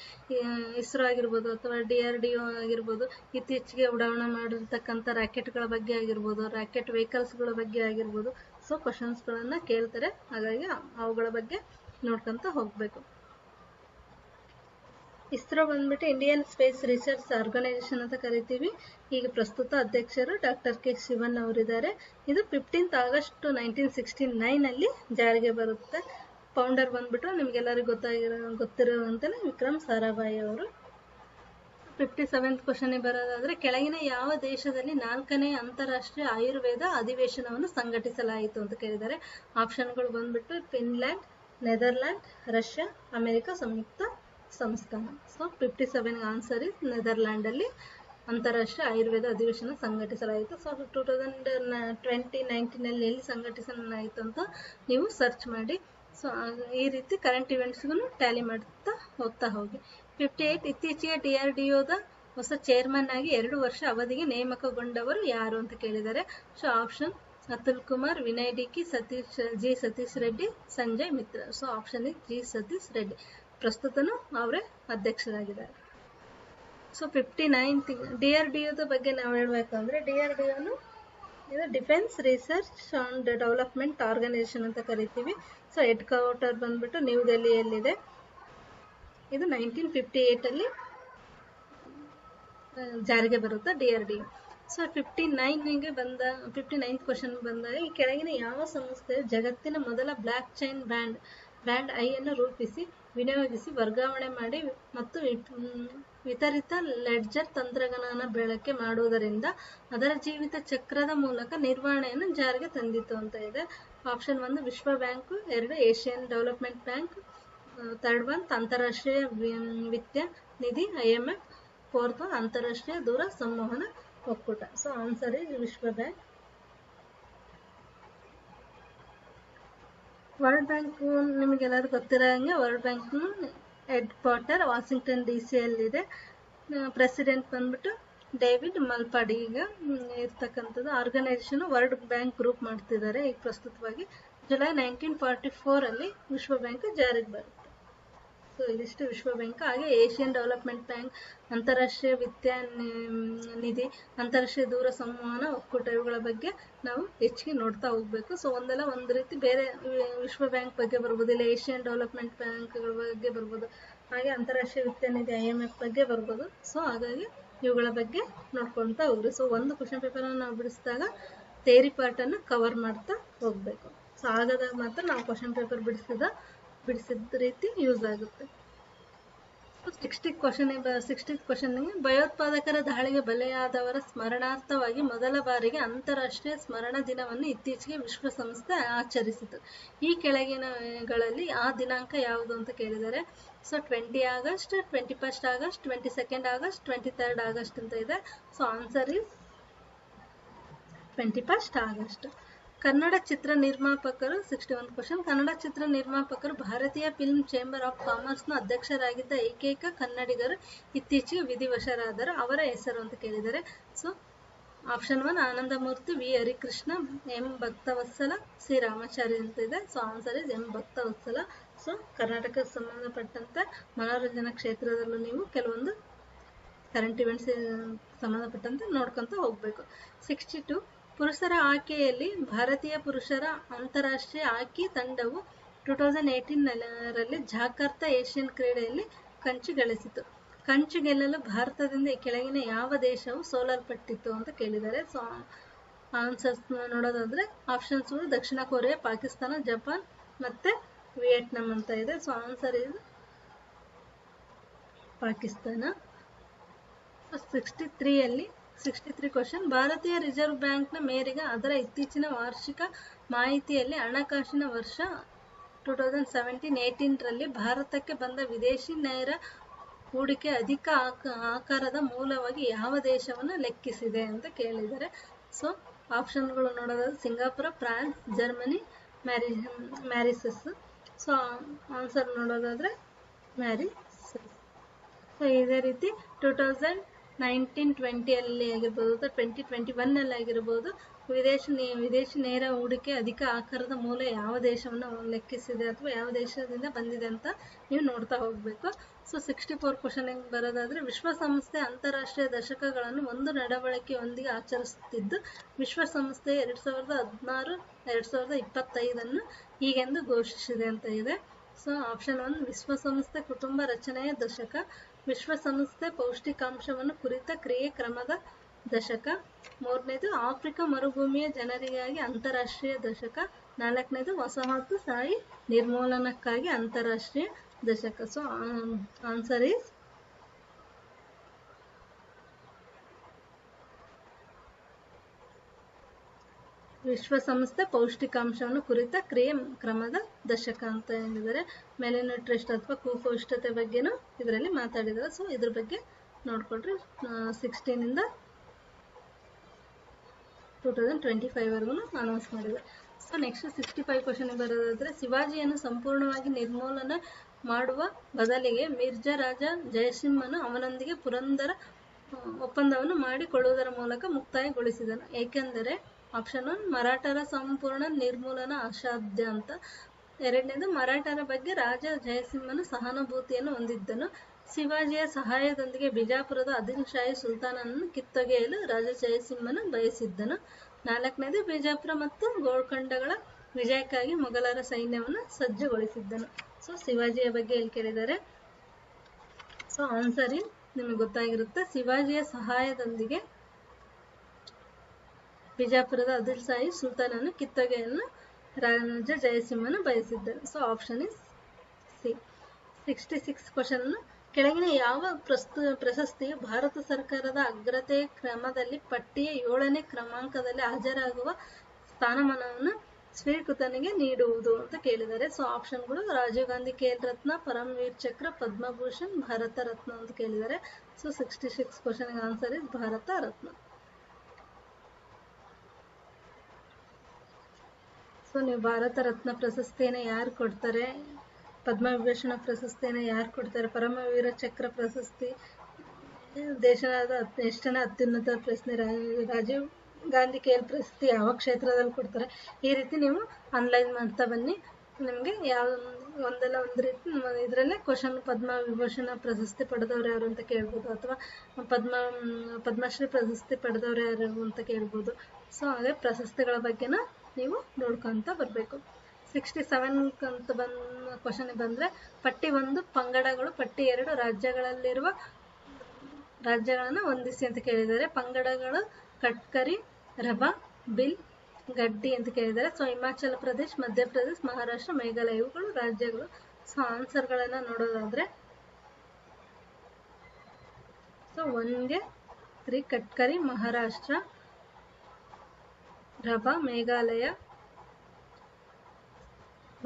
ಇಸ್ರೋ ಆಗಿರ್ಬೋದು ಅಥವಾ DRDO ಆಗಿರ್ಬೋದು ಇತ್ತೀಚೆಗೆ ಉಡಾವಣೆ ಮಾಡಿರ್ತಕ್ಕಂಥ ರಾಕೆಟ್ಗಳ ಬಗ್ಗೆ ಆಗಿರ್ಬೋದು, ರಾಕೆಟ್ ವೆಹಿಕಲ್ಸ್ಗಳ ಬಗ್ಗೆ ಆಗಿರ್ಬೋದು. ಸೊ ಕ್ವಶನ್ಸ್ಗಳನ್ನು ಕೇಳ್ತಾರೆ. ಹಾಗಾಗಿ ಅವುಗಳ ಬಗ್ಗೆ ನೋಡ್ಕೊಂತ ಹೋಗ್ಬೇಕು. ಇಸ್ರೋ ಬಂದ್ಬಿಟ್ಟು ಇಂಡಿಯನ್ ಸ್ಪೇಸ್ ರಿಸರ್ಚ್ ಆರ್ಗನೈಸೇಷನ್ ಅಂತ ಕರಿತೀವಿ. ಈಗ ಪ್ರಸ್ತುತ ಅಧ್ಯಕ್ಷರು ಡಾಕ್ಟರ್ K. ಶಿವನ್ ಅವರಿದ್ದಾರೆ. ಇದು 15 ಆಗಸ್ಟ್ 1969 ಜಾರಿಗೆ ಬರುತ್ತೆ. ಫೌಂಡರ್ ಬಂದ್ಬಿಟ್ಟು ನಿಮ್ಗೆಲ್ಲರಿಗೂ ಗೊತ್ತಿರುವಂತೆಯೇ ವಿಕ್ರಮ್ ಸಾರಾಭಾಯಿ ಅವರು. 57th ಕ್ವಶನ್ ಬರೋದಾದ್ರೆ, ಕೆಳಗಿನ ಯಾವ ದೇಶದಲ್ಲಿ 4ನೇ ಅಂತಾರಾಷ್ಟ್ರೀಯ ಆಯುರ್ವೇದ ಅಧಿವೇಶನವನ್ನು ಸಂಘಟಿಸಲಾಯಿತು ಅಂತ ಕೇಳಿದ್ದಾರೆ. ಆಪ್ಷನ್ಗಳು ಬಂದ್ಬಿಟ್ಟು ಫಿನ್ಲ್ಯಾಂಡ್, ನೆದರ್ಲ್ಯಾಂಡ್, ರಷ್ಯಾ, ಅಮೆರಿಕ ಸಂಯುಕ್ತ ಸಂಸ್ಥಾನ. ಸೊ 57 ಆನ್ಸರ್ ಇಸ್ ನೆದರ್ಲ್ಯಾಂಡ್ ಅಲ್ಲಿ ಅಂತಾರಾಷ್ಟ್ರೀಯ ಆಯುರ್ವೇದ ಅಧಿವೇಶನ ಸಂಘಟಿಸಲಾಯಿತು. ಸೊ 2019 ಎಲ್ಲಿ ಸಂಘಟಿಸಲಾಯಿತು ಅಂತ ನೀವು ಸರ್ಚ್ ಮಾಡಿ. ಸೊ ಈ ರೀತಿ ಕರೆಂಟ್ ಇವೆಂಟ್ಸ್ಗೂ ಟ್ಯಾಲಿ ಮಾಡ್ತಾ ಹೋಗ್ತಾ ಹೋಗಿ. 58 ಇತ್ತೀಚೆಗೆ DRDOದ ಹೊಸ ಚೇರ್ಮನ್ ಆಗಿ 2 ವರ್ಷ ಅವಧಿಗೆ ನೇಮಕಗೊಂಡವರು ಯಾರು ಅಂತ ಕೇಳಿದ್ದಾರೆ. So option Atul Kumar, Vinay Dikki, Satish Reddy, Sanjay Mitra. So option is G. Satish Reddy. ಪ್ರಸ್ತುತನೂ ಅವರೇ ಅಧ್ಯಕ್ಷರಾಗಿದ್ದಾರೆ. ಸೊ 59 DRDOದ ಬಗ್ಗೆ ನಾವು ಹೇಳ್ಬೇಕಂದ್ರೆ, DRDOನು ಇದು defence research and development organisation ಅಂತ ಕರಿತೀವಿ. ಸೊ ಹೆಡ್ ಕ್ವಾರ್ಟರ್ ಬಂದ್ಬಿಟ್ಟು ನ್ಯೂ ದೆಹಲಿಯಲ್ಲಿದೆ. ಇದು 1958 ಜಾರಿಗೆ ಬರುತ್ತೆ DRDO. ಸೊ 59th ಕ್ವಶನ್ ಬಂದಾಗ, ಈ ಕೆಳಗಿನ ಯಾವ ಸಂಸ್ಥೆಯು ಜಗತ್ತಿನ ಮೊದಲ ಬ್ಲಾಕ್ ಚೈನ್ ಬ್ಯಾಂಡ್ I ಅನ್ನು ರೂಪಿಸಿ ವಿನಿಯೋಗಿಸಿ ವರ್ಗಾವಣೆ ಮಾಡಿ ಮತ್ತು ವಿತರಿತ ಲೆಡ್ಜರ್ ತಂತ್ರಜ್ಞಾನ ಬಳಕೆ ಮಾಡುವುದರಿಂದ ಅದರ ಜೀವಿತ ಚಕ್ರದ ಮೂಲಕ ನಿರ್ವಹಣೆಯನ್ನು ಜಾರಿಗೆ ತಂದಿತು ಅಂತ ಇದೆ. ಆಪ್ಷನ್ 1 ವಿಶ್ವ ಬ್ಯಾಂಕ್, 2 ಏಷ್ಯನ್ ಡೆವಲಪ್ಮೆಂಟ್ ಬ್ಯಾಂಕ್, 3 ಅಂತಾರಾಷ್ಟ್ರೀಯ ವಿತ್ತೀಯ ನಿಧಿ IMF, 4 ಅಂತಾರಾಷ್ಟ್ರೀಯ ದೂರ ಸಂವಹನ ಒಕ್ಕೂಟ. ಸೊ ಆನ್ಸರ್ ಇಸ್ ವಿಶ್ವ ಬ್ಯಾಂಕ್. ವರ್ಲ್ಡ್ ಬ್ಯಾಂಕ್ ನಿಮಗೆಲ್ಲರೂ ಗೊತ್ತಿರೋ ಹಾಗೆ world bank head quarter Washington DC ಯಲ್ಲಿದೆ. ಪ್ರೆಸಿಡೆಂಟ್ ಬಂದ್ಬಿಟ್ಟು ಡೇವಿಡ್ ಮಲ್ಪಾಡಿ ಈಗ ಇರ್ತಕ್ಕಂಥದ್ದು. ಆರ್ಗನೈಸೇಷನ್ ವರ್ಲ್ಡ್ ಬ್ಯಾಂಕ್ ಗ್ರೂಪ್ ಮಾಡ್ತಿದ್ದಾರೆ ಈಗ ಪ್ರಸ್ತುತವಾಗಿ. ಜುಲೈ 1944 ವಿಶ್ವ ಬ್ಯಾಂಕ್ ಜಾರಿಗೆ ಬರುತ್ತೆ. ಸೊ ಇದಿಷ್ಟು ವಿಶ್ವ ಬ್ಯಾಂಕ್. ಹಾಗೆ ಏಷ್ಯನ್ ಡೆವಲಪ್ಮೆಂಟ್ ಬ್ಯಾಂಕ್, ಅಂತಾರಾಷ್ಟ್ರೀಯ ವಿತ್ತೀಯ ನಿಧಿ, ಅಂತಾರಾಷ್ಟ್ರೀಯ ದೂರ ಸಂವಹನ ಒಕ್ಕೂಟ ಇವುಗಳ ಬಗ್ಗೆ ನಾವು ಹೆಚ್ಚಿಗೆ ನೋಡ್ತಾ ಹೋಗ್ಬೇಕು. ಸೊ ಒಂದಲ್ಲ ಒಂದು ರೀತಿ ಬೇರೆ ವಿಶ್ವ ಬ್ಯಾಂಕ್ ಬಗ್ಗೆ ಬರ್ಬೋದು, ಇಲ್ಲ ಏಷ್ಯನ್ ಡೆವಲಪ್ಮೆಂಟ್ ಬ್ಯಾಂಕ್ಗಳ ಬಗ್ಗೆ ಬರ್ಬೋದು, ಹಾಗೆ ಅಂತಾರಾಷ್ಟ್ರೀಯ ವಿತ್ತೀಯ ನಿಧಿ IMF ಬಗ್ಗೆ ಬರ್ಬೋದು. ಸೊ ಹಾಗಾಗಿ ಇವುಗಳ ಬಗ್ಗೆ ನೋಡ್ಕೊಳ್ತಾ ಹೋಗ್ರಿ. ಸೊ ಒಂದು ಕ್ವಶನ್ ಪೇಪರನ್ನು ನಾವು ಬಿಡಿಸಿದಾಗ ಥಿಯರಿ ಪಾರ್ಟನ್ನು ಕವರ್ ಮಾಡ್ತಾ ಹೋಗಬೇಕು. ಸೊ ಹಾಗಾದಾಗ ಮಾತ್ರ ನಾವು ಕ್ವಶನ್ ಪೇಪರ್ ಬಿಡಿಸಿದ ರೀತಿ ಯೂಸ್ ಆಗುತ್ತೆ. 60th ಕ್ವಶನ್ಗೆ ಭಯೋತ್ಪಾದಕರ ದಾಳಿಗೆ ಬಲಿಯಾದವರ ಸ್ಮರಣಾರ್ಥವಾಗಿ ಮೊದಲ ಬಾರಿಗೆ ಅಂತಾರಾಷ್ಟ್ರೀಯ ಸ್ಮರಣ ದಿನವನ್ನು ಇತ್ತೀಚೆಗೆ ವಿಶ್ವಸಂಸ್ಥೆ ಆಚರಿಸಿತು. ಈ ಕೆಳಗಿನಗಳಲ್ಲಿ ಆ ದಿನಾಂಕ ಯಾವುದು ಅಂತ ಕೇಳಿದ್ದಾರೆ. So 20 August, 21 August, 22 August, 23 August ಅಂತ ಇದೆ. So answer is 21 August. Kannada ಚಿತ್ರ ನಿರ್ಮಾಪಕರು 61 ಕ್ವಶನ್. ಕನ್ನಡ ಚಿತ್ರ ನಿರ್ಮಾಪಕರು ಭಾರತೀಯ ಫಿಲ್ಮ್ ಚೇಂಬರ್ ಆಫ್ ಕಾಮರ್ಸ್ನ ಅಧ್ಯಕ್ಷರಾಗಿದ್ದ ಏಕೈಕ ಕನ್ನಡಿಗರು ಇತ್ತೀಚೆಗೆ ವಿಧಿವಶರಾದರು. ಅವರ ಹೆಸರು ಅಂತ ಕೇಳಿದ್ದಾರೆ. So option 1 Anandamurthy, V Harikrishna, M Bhaktavatsala, C Ramachari ಅಂತ ಇದೆ. So answer is M Bhaktavatsala. So ಕರ್ನಾಟಕಕ್ಕೆ ಸಂಬಂಧಪಟ್ಟಂತೆ ಮನೋರಂಜನಾ ಕ್ಷೇತ್ರದಲ್ಲೂ ನೀವು ಕೆಲವೊಂದು ಕರೆಂಟ್ ಇವೆಂಟ್ಸ್ ಸಂಬಂಧಪಟ್ಟಂತೆ ನೋಡ್ಕೊಂತ ಹೋಗ್ಬೇಕು. 62 ಪುರುಷರ ಹಾಕಿಯಲ್ಲಿ ಭಾರತೀಯ ಪುರುಷರ ಅಂತಾರಾಷ್ಟ್ರೀಯ ಹಾಕಿ ತಂಡವು 2018 ಜಾಕರ್ತಾ ಏಷ್ಯನ್ ಕ್ರೀಡೆಯಲ್ಲಿ ಕಂಚು ಗಳಿಸಿತು. ಕಂಚು ಗೆಲ್ಲಲು ಭಾರತದಿಂದ ಈ ಕೆಳಗಿನ ಯಾವ ದೇಶವು ಸೋಲಲ್ಪಟ್ಟಿತ್ತು ಅಂತ ಕೇಳಿದ್ದಾರೆ. ಸೊ ಆನ್ಸರ್ಸ್ ನೋಡೋದಾದ್ರೆ ಆಪ್ಷನ್ಸ್ ದಕ್ಷಿಣ ಕೊರಿಯಾ, ಪಾಕಿಸ್ತಾನ, ಜಪಾನ್ ಮತ್ತೆ ವಿಯೆಟ್ನಾಂ ಅಂತ ಇದೆ. ಸೊ ಆನ್ಸರ್ ಇದು ಪಾಕಿಸ್ತಾನ. 63 ಕ್ವಶನ್. ಭಾರತೀಯ ರಿಸರ್ವ್ ಬ್ಯಾಂಕ್ನ ಮೇರೆಗೆ ಅದರ ಇತ್ತೀಚಿನ ವಾರ್ಷಿಕ ಮಾಹಿತಿಯಲ್ಲಿ ಹಣಕಾಸಿನ ವರ್ಷ 2017-18 ಭಾರತಕ್ಕೆ ಬಂದ ವಿದೇಶಿ ನೇರ ಹೂಡಿಕೆ ಅಧಿಕ ಆಕಾರದ ಮೂಲವಾಗಿ ಯಾವ ದೇಶವನ್ನು ಲೆಕ್ಕಿಸಿದೆ ಅಂತ ಕೇಳಿದ್ದಾರೆ. ಸೊ ಆಪ್ಷನ್ಗಳು ನೋಡೋದಾದ್ರೆ Singapore, France, Germany, Mauritius. So answer ನೋಡೋದಾದ್ರೆ ಮ್ಯಾರಿಸಸ್. ಸೊ ಇದೇ ರೀತಿ 2019-20 ಆಗಿರ್ಬೋದು ಅಥವಾ 2021 ಆಗಿರ್ಬೋದು ವಿದೇಶಿ ನೇರ ಹೂಡಿಕೆ ಅಧಿಕ ಆಕಾರದ ಮೂಲ ಯಾವ ದೇಶವನ್ನು ಲೆಕ್ಕಿಸಿದೆ ಅಥವಾ ಯಾವ ದೇಶದಿಂದ ಬಂದಿದೆ ಅಂತ ನೀವು ನೋಡ್ತಾ ಹೋಗಬೇಕು. ಸೊ 64 ಕ್ವಶನ್ ಬರೋದಾದ್ರೆ ವಿಶ್ವಸಂಸ್ಥೆ ಅಂತಾರಾಷ್ಟ್ರೀಯ ದಶಕಗಳನ್ನು ಒಂದು ನಡವಳಿಕೆಯೊಂದಿಗೆ ಆಚರಿಸುತ್ತಿದ್ದು ವಿಶ್ವಸಂಸ್ಥೆ 2016-2025 ಹೀಗೆಂದು ಘೋಷಿಸಿದೆ ಅಂತ ಇದೆ. ಸೊ ಆಪ್ಷನ್ 1 ವಿಶ್ವಸಂಸ್ಥೆ ಕುಟುಂಬ ರಚನೆಯ ದಶಕ, ವಿಶ್ವಸಂಸ್ಥೆ ಪೌಷ್ಟಿಕಾಂಶವನ್ನು ಕುರಿತ ಕ್ರಿಯೆ ಕ್ರಮದ ದಶಕ, 3ನೇದು ಆಫ್ರಿಕಾ ಮರುಭೂಮಿಯ ಜನರಿಗಾಗಿ ಅಂತಾರಾಷ್ಟ್ರೀಯ ದಶಕ, 4ನೇದು ವಸಾಹತುಶಾಹಿ ನಿರ್ಮೂಲನಕ್ಕಾಗಿ ಅಂತಾರಾಷ್ಟ್ರೀಯ ದಶಕ. ಸೊ ಆನ್ಸರ್ ಈಸ್ ವಿಶ್ವಸಂಸ್ಥೆ ಪೌಷ್ಟಿಕಾಂಶವನ್ನು ಕುರಿತ ಕ್ರಿಯೆ ಕ್ರಮದ ದಶಕ ಅಂತ ಹೇಳಿದರೆ ಮೆಲಿನ್ಯೂಟ್ರಿಸ್ಟ್ ಅಥವಾ ಕುಪೋಷಿತತೆ ಬಗ್ಗೆನೂ ಇದರಲ್ಲಿ ಮಾತಾಡಿದ್ದಾರೆ. ಸೊ ಇದ್ರ ಬಗ್ಗೆ ನೋಡ್ಕೊಳ್ರಿ. 16 2025 ಅನೌನ್ಸ್ ಮಾಡಿದ್ದಾರೆ. ಸೊ ನೆಕ್ಸ್ಟ್ 65 ಕ್ವಶನ್ ಬರೋದಾದ್ರೆ ಶಿವಾಜಿಯನ್ನು ಸಂಪೂರ್ಣವಾಗಿ ನಿರ್ಮೂಲನ ಮಾಡುವ ಬದಲಿಗೆ ಮಿರ್ಜಾ ರಾಜ ಜಯಸಿಂಹನು ಅವನೊಂದಿಗೆ ಪುರಂದರ ಒಪ್ಪಂದವನ್ನು ಮಾಡಿಕೊಳ್ಳುವುದರ ಮೂಲಕ ಮುಕ್ತಾಯಗೊಳಿಸಿದನು. ಏಕೆಂದರೆ ಆಪ್ಷನ್ 1 ಮರಾಠರ ಸಂಪೂರ್ಣ ನಿರ್ಮೂಲನ ಅಸಾಧ್ಯ ಅಂತ, 2ನೇದು ಮರಾಠರ ಬಗ್ಗೆ ರಾಜ ಜಯಸಿಂಹನು ಸಹಾನುಭೂತಿಯನ್ನು ಹೊಂದಿದ್ದನು, ಶಿವಾಜಿಯ ಸಹಾಯದೊಂದಿಗೆ ಬಿಜಾಪುರದ ಆದಿಲ್ ಶಾಹಿ ಸುಲ್ತಾನನನ್ನು ಕಿತ್ತೊಗೆಯಲು ರಾಜ ಜಯಸಿಂಹನು ಬಯಸಿದ್ದನು, 4ನೇದು ಬಿಜಾಪುರ ಮತ್ತು ಗೋಲ್ಕೊಂಡಗಳ ವಿಜಯಕ್ಕಾಗಿ ಮೊಘಲರ ಸೈನ್ಯವನ್ನು ಸಜ್ಜುಗೊಳಿಸಿದ್ದನು. ಸೊ ಶಿವಾಜಿಯ ಬಗ್ಗೆ ಇಲ್ಲಿ ಕೇಳಿದ್ದಾರೆ. ಸೊ ಆನ್ಸರ್ ನಿಮಗೆ ಗೊತ್ತಾಗಿರುತ್ತೆ. ಶಿವಾಜಿಯ ಸಹಾಯದೊಂದಿಗೆ ಬಿಜಾಪುರದ ಆದಿಲ್ ಶಾಹಿ ಸುಲ್ತಾನನ್ನು ಕಿತ್ತೊಗೆಯಲು ರಾಜ ಜಯಸಿಂಹನು ಬಯಸಿದ್ದನು. So option is C. 66 question ಕೆಳಗಿನ ಯಾವ ಪ್ರಶಸ್ತಿಯು ಭಾರತ ಸರ್ಕಾರದ ಅಗ್ರತೆಯ ಕ್ರಮದಲ್ಲಿ ಪಟ್ಟಿಯ 7ನೇ ಕ್ರಮಾಂಕದಲ್ಲಿ ಹಾಜರಾಗುವ ಸ್ಥಾನಮಾನವನ್ನು ಸ್ವೀಕೃತನಿಗೆ ನೀಡುವುದು ಅಂತ ಕೇಳಿದ್ದಾರೆ. ಸೊ ಆಪ್ಷನ್ಗಳು ರಾಜೀವ್ ಗಾಂಧಿ ಖೇಲ್ ರತ್ನ, ಪರಮವೀರ್ ಚಕ್ರ, ಪದ್ಮಭೂಷಣ್, ಭಾರತ ರತ್ನ ಅಂತ ಕೇಳಿದ್ದಾರೆ. So 66 question answer is Bharat Ratna. So ನೀವು ಭಾರತ ರತ್ನ ಪ್ರಶಸ್ತಿಯನ್ನು ಯಾರು ಕೊಡ್ತಾರೆ, ಪದ್ಮವಿಭೂಷಣ ಪ್ರಶಸ್ತಿಯನ್ನು ಯಾರು ಕೊಡ್ತಾರೆ, ಪರಮವೀರ ಚಕ್ರ ಪ್ರಶಸ್ತಿ ದೇಶದ ಎಷ್ಟನೇ ಅತ್ಯುನ್ನತ ಪ್ರಶ್ನೆ, ರಾಜೀವ್ ಗಾಂಧಿ ಖೇಲ್ ಪ್ರಶಸ್ತಿ ಯಾವ ಕ್ಷೇತ್ರದಲ್ಲಿ ಕೊಡ್ತಾರೆ, ಈ ರೀತಿ ನೀವು ಅನಲೈಸ್ ಮಾಡ್ತಾ ಬನ್ನಿ. ನಿಮಗೆ ಯಾವ ಒಂದಲ್ಲ ಒಂದು ರೀತಿ ಇದರಲ್ಲೇ ಕ್ವಶನ್ ಪದ್ಮವಿಭೂಷಣ ಪ್ರಶಸ್ತಿ ಪಡೆದವ್ರು ಯಾರು ಅಂತ ಕೇಳ್ಬೋದು, ಅಥವಾ ಪದ್ಮಶ್ರೀ ಪ್ರಶಸ್ತಿ ಪಡೆದವ್ರು ಯಾರು ಅಂತ ಕೇಳ್ಬೋದು. ಸೊ ಹಾಗೆ ಪ್ರಶಸ್ತಿಗಳ ಬಗ್ಗೆನ ನೀವು ನೋಡ್ಕೊಂತ ಬರಬೇಕು. 67 ಅಂತ ಕ್ವಶನ್ ಬಂದರೆ ಪಟ್ಟಿ 1 ಪಂಗಡಗಳು, ಪಟ್ಟಿ 2 ರಾಜ್ಯಗಳಲ್ಲಿರುವ ರಾಜ್ಯಗಳನ್ನು ಹೊಂದಿಸಿ ಅಂತ ಕೇಳಿದ್ದಾರೆ. ಪಂಗಡಗಳು ಕಟ್ಕರಿ, ರಬಾ, ಬಿಲ್, ಗಡ್ಡಿ ಅಂತ ಕೇಳಿದ್ದಾರೆ. ಸೊ ಹಿಮಾಚಲ ಪ್ರದೇಶ್, ಮಧ್ಯಪ್ರದೇಶ್, ಮಹಾರಾಷ್ಟ್ರ, ಮೇಘಾಲಯ ಇವುಗಳು ರಾಜ್ಯಗಳು. ಸೊ ಆನ್ಸರ್ಗಳನ್ನು ನೋಡೋದಾದ್ರೆ ಸೊ 1ಗೆ 3 ಕಟ್ಕರಿ, ಮಹಾರಾಷ್ಟ್ರ, ರಬಾ, ಮೇಘಾಲಯ,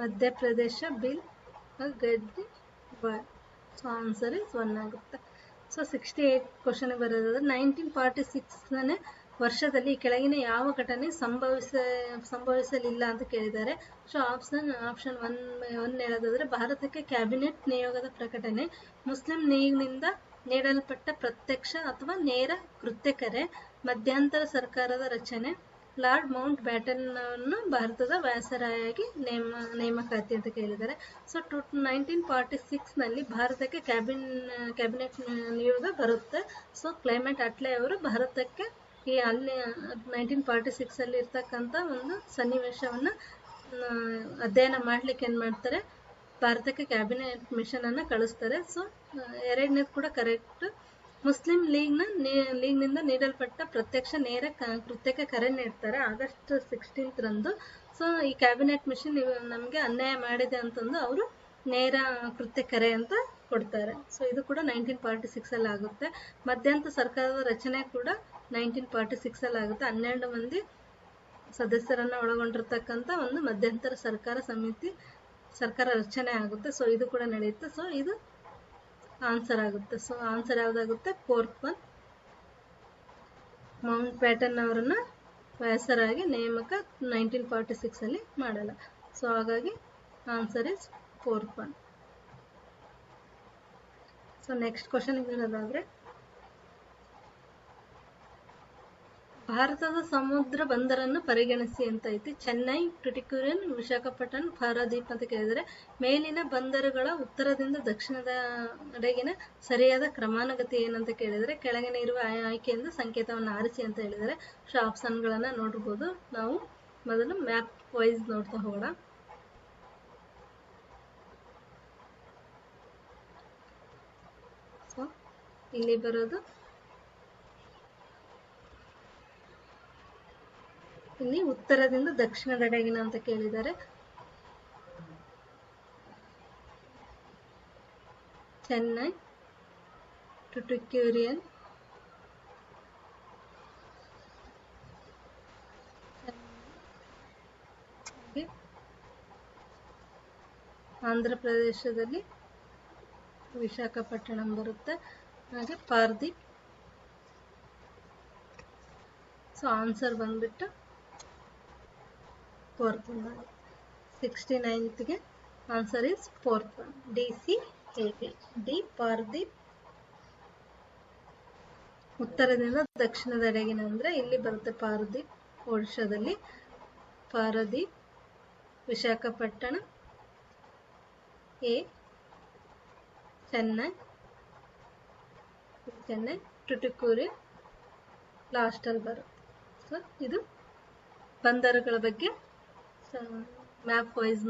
ಮಧ್ಯಪ್ರದೇಶ, ಬಿಲ್, ಗಡ್ಡಿ, ಬಾಯ್. ಸೊ ಆನ್ಸರ್ ಇಸ್ 1 ಆಗುತ್ತೆ. ಸೊ 68 ಕ್ವಶನ್ ಬರೋದಾದ್ರೆ 1946ನೇ ವರ್ಷದಲ್ಲಿ ಕೆಳಗಿನ ಯಾವ ಘಟನೆ ಸಂಭವಿಸಲಿಲ್ಲ ಅಂತ ಕೇಳಿದ್ದಾರೆ. ಸೊ ಆಪ್ಷನ್ 1 ಹೇಳೋದಾದ್ರೆ ಭಾರತಕ್ಕೆ ಕ್ಯಾಬಿನೆಟ್ ನಿಯೋಗದ ಪ್ರಕಟಣೆ, ಮುಸ್ಲಿಂ ಲೀಗ್ನಿಂದ ನೀಡಲ್ಪಟ್ಟ ಪ್ರತ್ಯಕ್ಷ ಅಥವಾ ನೇರ ಕೃತ್ಯ ಕರೆ, ಮಧ್ಯಂತರ ಸರ್ಕಾರದ ರಚನೆ, ಲಾರ್ಡ್ ಮೌಂಟ್ ಬ್ಯಾಟನ್ ಅನ್ನು ಭಾರತದ ವ್ಯಾಸರಾಯಾಗಿ ನೇಮಕಾತಿ ಅಂತ ಕೇಳಿದ್ದಾರೆ. ಸೊ 1946ನಲ್ಲಿ ಭಾರತಕ್ಕೆ ಕ್ಯಾಬಿನೆಟ್ ನಿಯೋಗ ಬರುತ್ತೆ. ಸೊ ಕ್ಲೈಮೇಟ್ ಅಟ್ಲೆ ಅವರು ಭಾರತಕ್ಕೆ ಅಲ್ಲಿ 1946 ಇರ್ತಕ್ಕಂಥ ಒಂದು ಸನ್ನಿವೇಶವನ್ನು ಅಧ್ಯಯನ ಮಾಡ್ಲಿಕ್ಕೆ ಏನು ಮಾಡ್ತಾರೆ, ಭಾರತಕ್ಕೆ ಕ್ಯಾಬಿನೆಟ್ ಮಿಷನ್ ಅನ್ನು ಕಳಿಸ್ತಾರೆ. ಸೊ 2ನೇದು ಕೂಡ ಕರೆಕ್ಟ್. ಮುಸ್ಲಿಂ ಲೀಗ್ನಿಂದ ನೀಡಲ್ಪಟ್ಟ ಪ್ರತ್ಯಕ್ಷ ನೇರ ಕೃತ್ಯಕ್ಕೆ ಕರೆ ನೀಡ್ತಾರೆ ಆಗಸ್ಟ್ 16ರಂದು. ಸೊ ಈ ಕ್ಯಾಬಿನೆಟ್ ಮಿಷನ್ ನಮಗೆ ಅನ್ಯಾಯ ಮಾಡಿದೆ ಅಂತಂದು ಅವರು ನೇರ ಕೃತ್ಯ ಕರೆ ಅಂತ ಕೊಡ್ತಾರೆ. ಸೊ ಇದು ಕೂಡ 1946 ಆಗುತ್ತೆ. ಮಧ್ಯಂತರ ಸರ್ಕಾರದ ರಚನೆ ಕೂಡ 1946 ಆಗುತ್ತೆ. 12 ಮಂದಿ ಸದಸ್ಯರನ್ನ ಒಳಗೊಂಡಿರ್ತಕ್ಕಂಥ ಒಂದು ಮಧ್ಯಂತರ ಸರ್ಕಾರ ರಚನೆ ಆಗುತ್ತೆ. ಸೊ ಇದು ಕೂಡ ನಡೆಯುತ್ತೆ. ಸೊ ಇದು ಆನ್ಸರ್ ಆಗುತ್ತೆ. ಸೊ ಆನ್ಸರ್ ಯಾವ್ದಾಗುತ್ತೆ, 4th one. ಮೌಂಟ್ ಬ್ಯಾಟನ್ ಅವರನ್ನ ವ್ಯಾಸರಾಗಿ ನೇಮಕ 1946 ಮಾಡಲ್ಲ. ಸೊ ಹಾಗಾಗಿ answer is 4th one. So next question ಇರೋದಾದ್ರೆ ಭಾರತದ ಸಮುದ್ರ ಬಂದರನ್ನು ಪರಿಗಣಿಸಿ ಅಂತ ಐತಿ. ಚೆನ್ನೈ, ಟುಟಿಕೋರಿನ್, ವಿಶಾಖಪಟ್ಟಣಂ, ಪಾರಾದೀಪ್ ಅಂತ ಕೇಳಿದರೆ ಮೇಲಿನ ಬಂದರುಗಳ ಉತ್ತರದಿಂದ ದಕ್ಷಿಣದೆಡೆಗಿನ ಸರಿಯಾದ ಕ್ರಮಾನುಗತಿ ಏನಂತ ಕೇಳಿದರೆ ಕೆಳಗಿನ ಇರುವ ಆಯ್ಕೆಯಿಂದ ಸಂಕೇತವನ್ನು ಆರಿಸಿ ಅಂತ ಹೇಳಿದರೆ. ಸೊ ಆಪ್ಷನ್ಗಳನ್ನು ನೋಡ್ಬೋದು. ನಾವು ಮೊದಲು ಮ್ಯಾಪ್ ವೈಸ್ ನೋಡ್ತಾ ಹೋಗೋಣ. ಸೊ ಇಲ್ಲಿ ಬರೋದು ಇಲ್ಲಿ ಉತ್ತರದಿಂದ ದಕ್ಷಿಣದೆಡೆಗಿನ ಅಂತ ಕೇಳಿದ್ದಾರೆ. ಚೆನ್ನೈ, ಟುಟಿಕೋರಿನ್, ಆಂಧ್ರ ಪ್ರದೇಶದಲ್ಲಿ ವಿಶಾಖಪಟ್ಟಣಂ ಬರುತ್ತೆ, ಹಾಗೆ ಪಾರದೀಪ್. ಸೊ ಆನ್ಸರ್ ಬಂದ್ಬಿಟ್ಟು 4th one. 69th answer is 4th one. DCAP. D Paradip. ಉತ್ತರದಿಂದ ದಕ್ಷಿಣದೆಡೆಗಿನ ಅಂದ್ರೆ ಇಲ್ಲಿ ಬರುತ್ತೆ ಪಾರದೀಪ್, ಒಡಿಶಾದಲ್ಲಿ. ಪಾರದೀಪ್, ವಿಶಾಖಪಟ್ಟಣ, ಚೆನ್ನೈ, ಟುಟಿಕೋರಿನ್ ಲಾಸ್ಟಲ್ಲಿ ಬರುತ್ತೆ. ಸೊ ಇದು ಬಂದರುಗಳ ಬಗ್ಗೆ ಮ್ಯಾಪ್ ವೈಸ್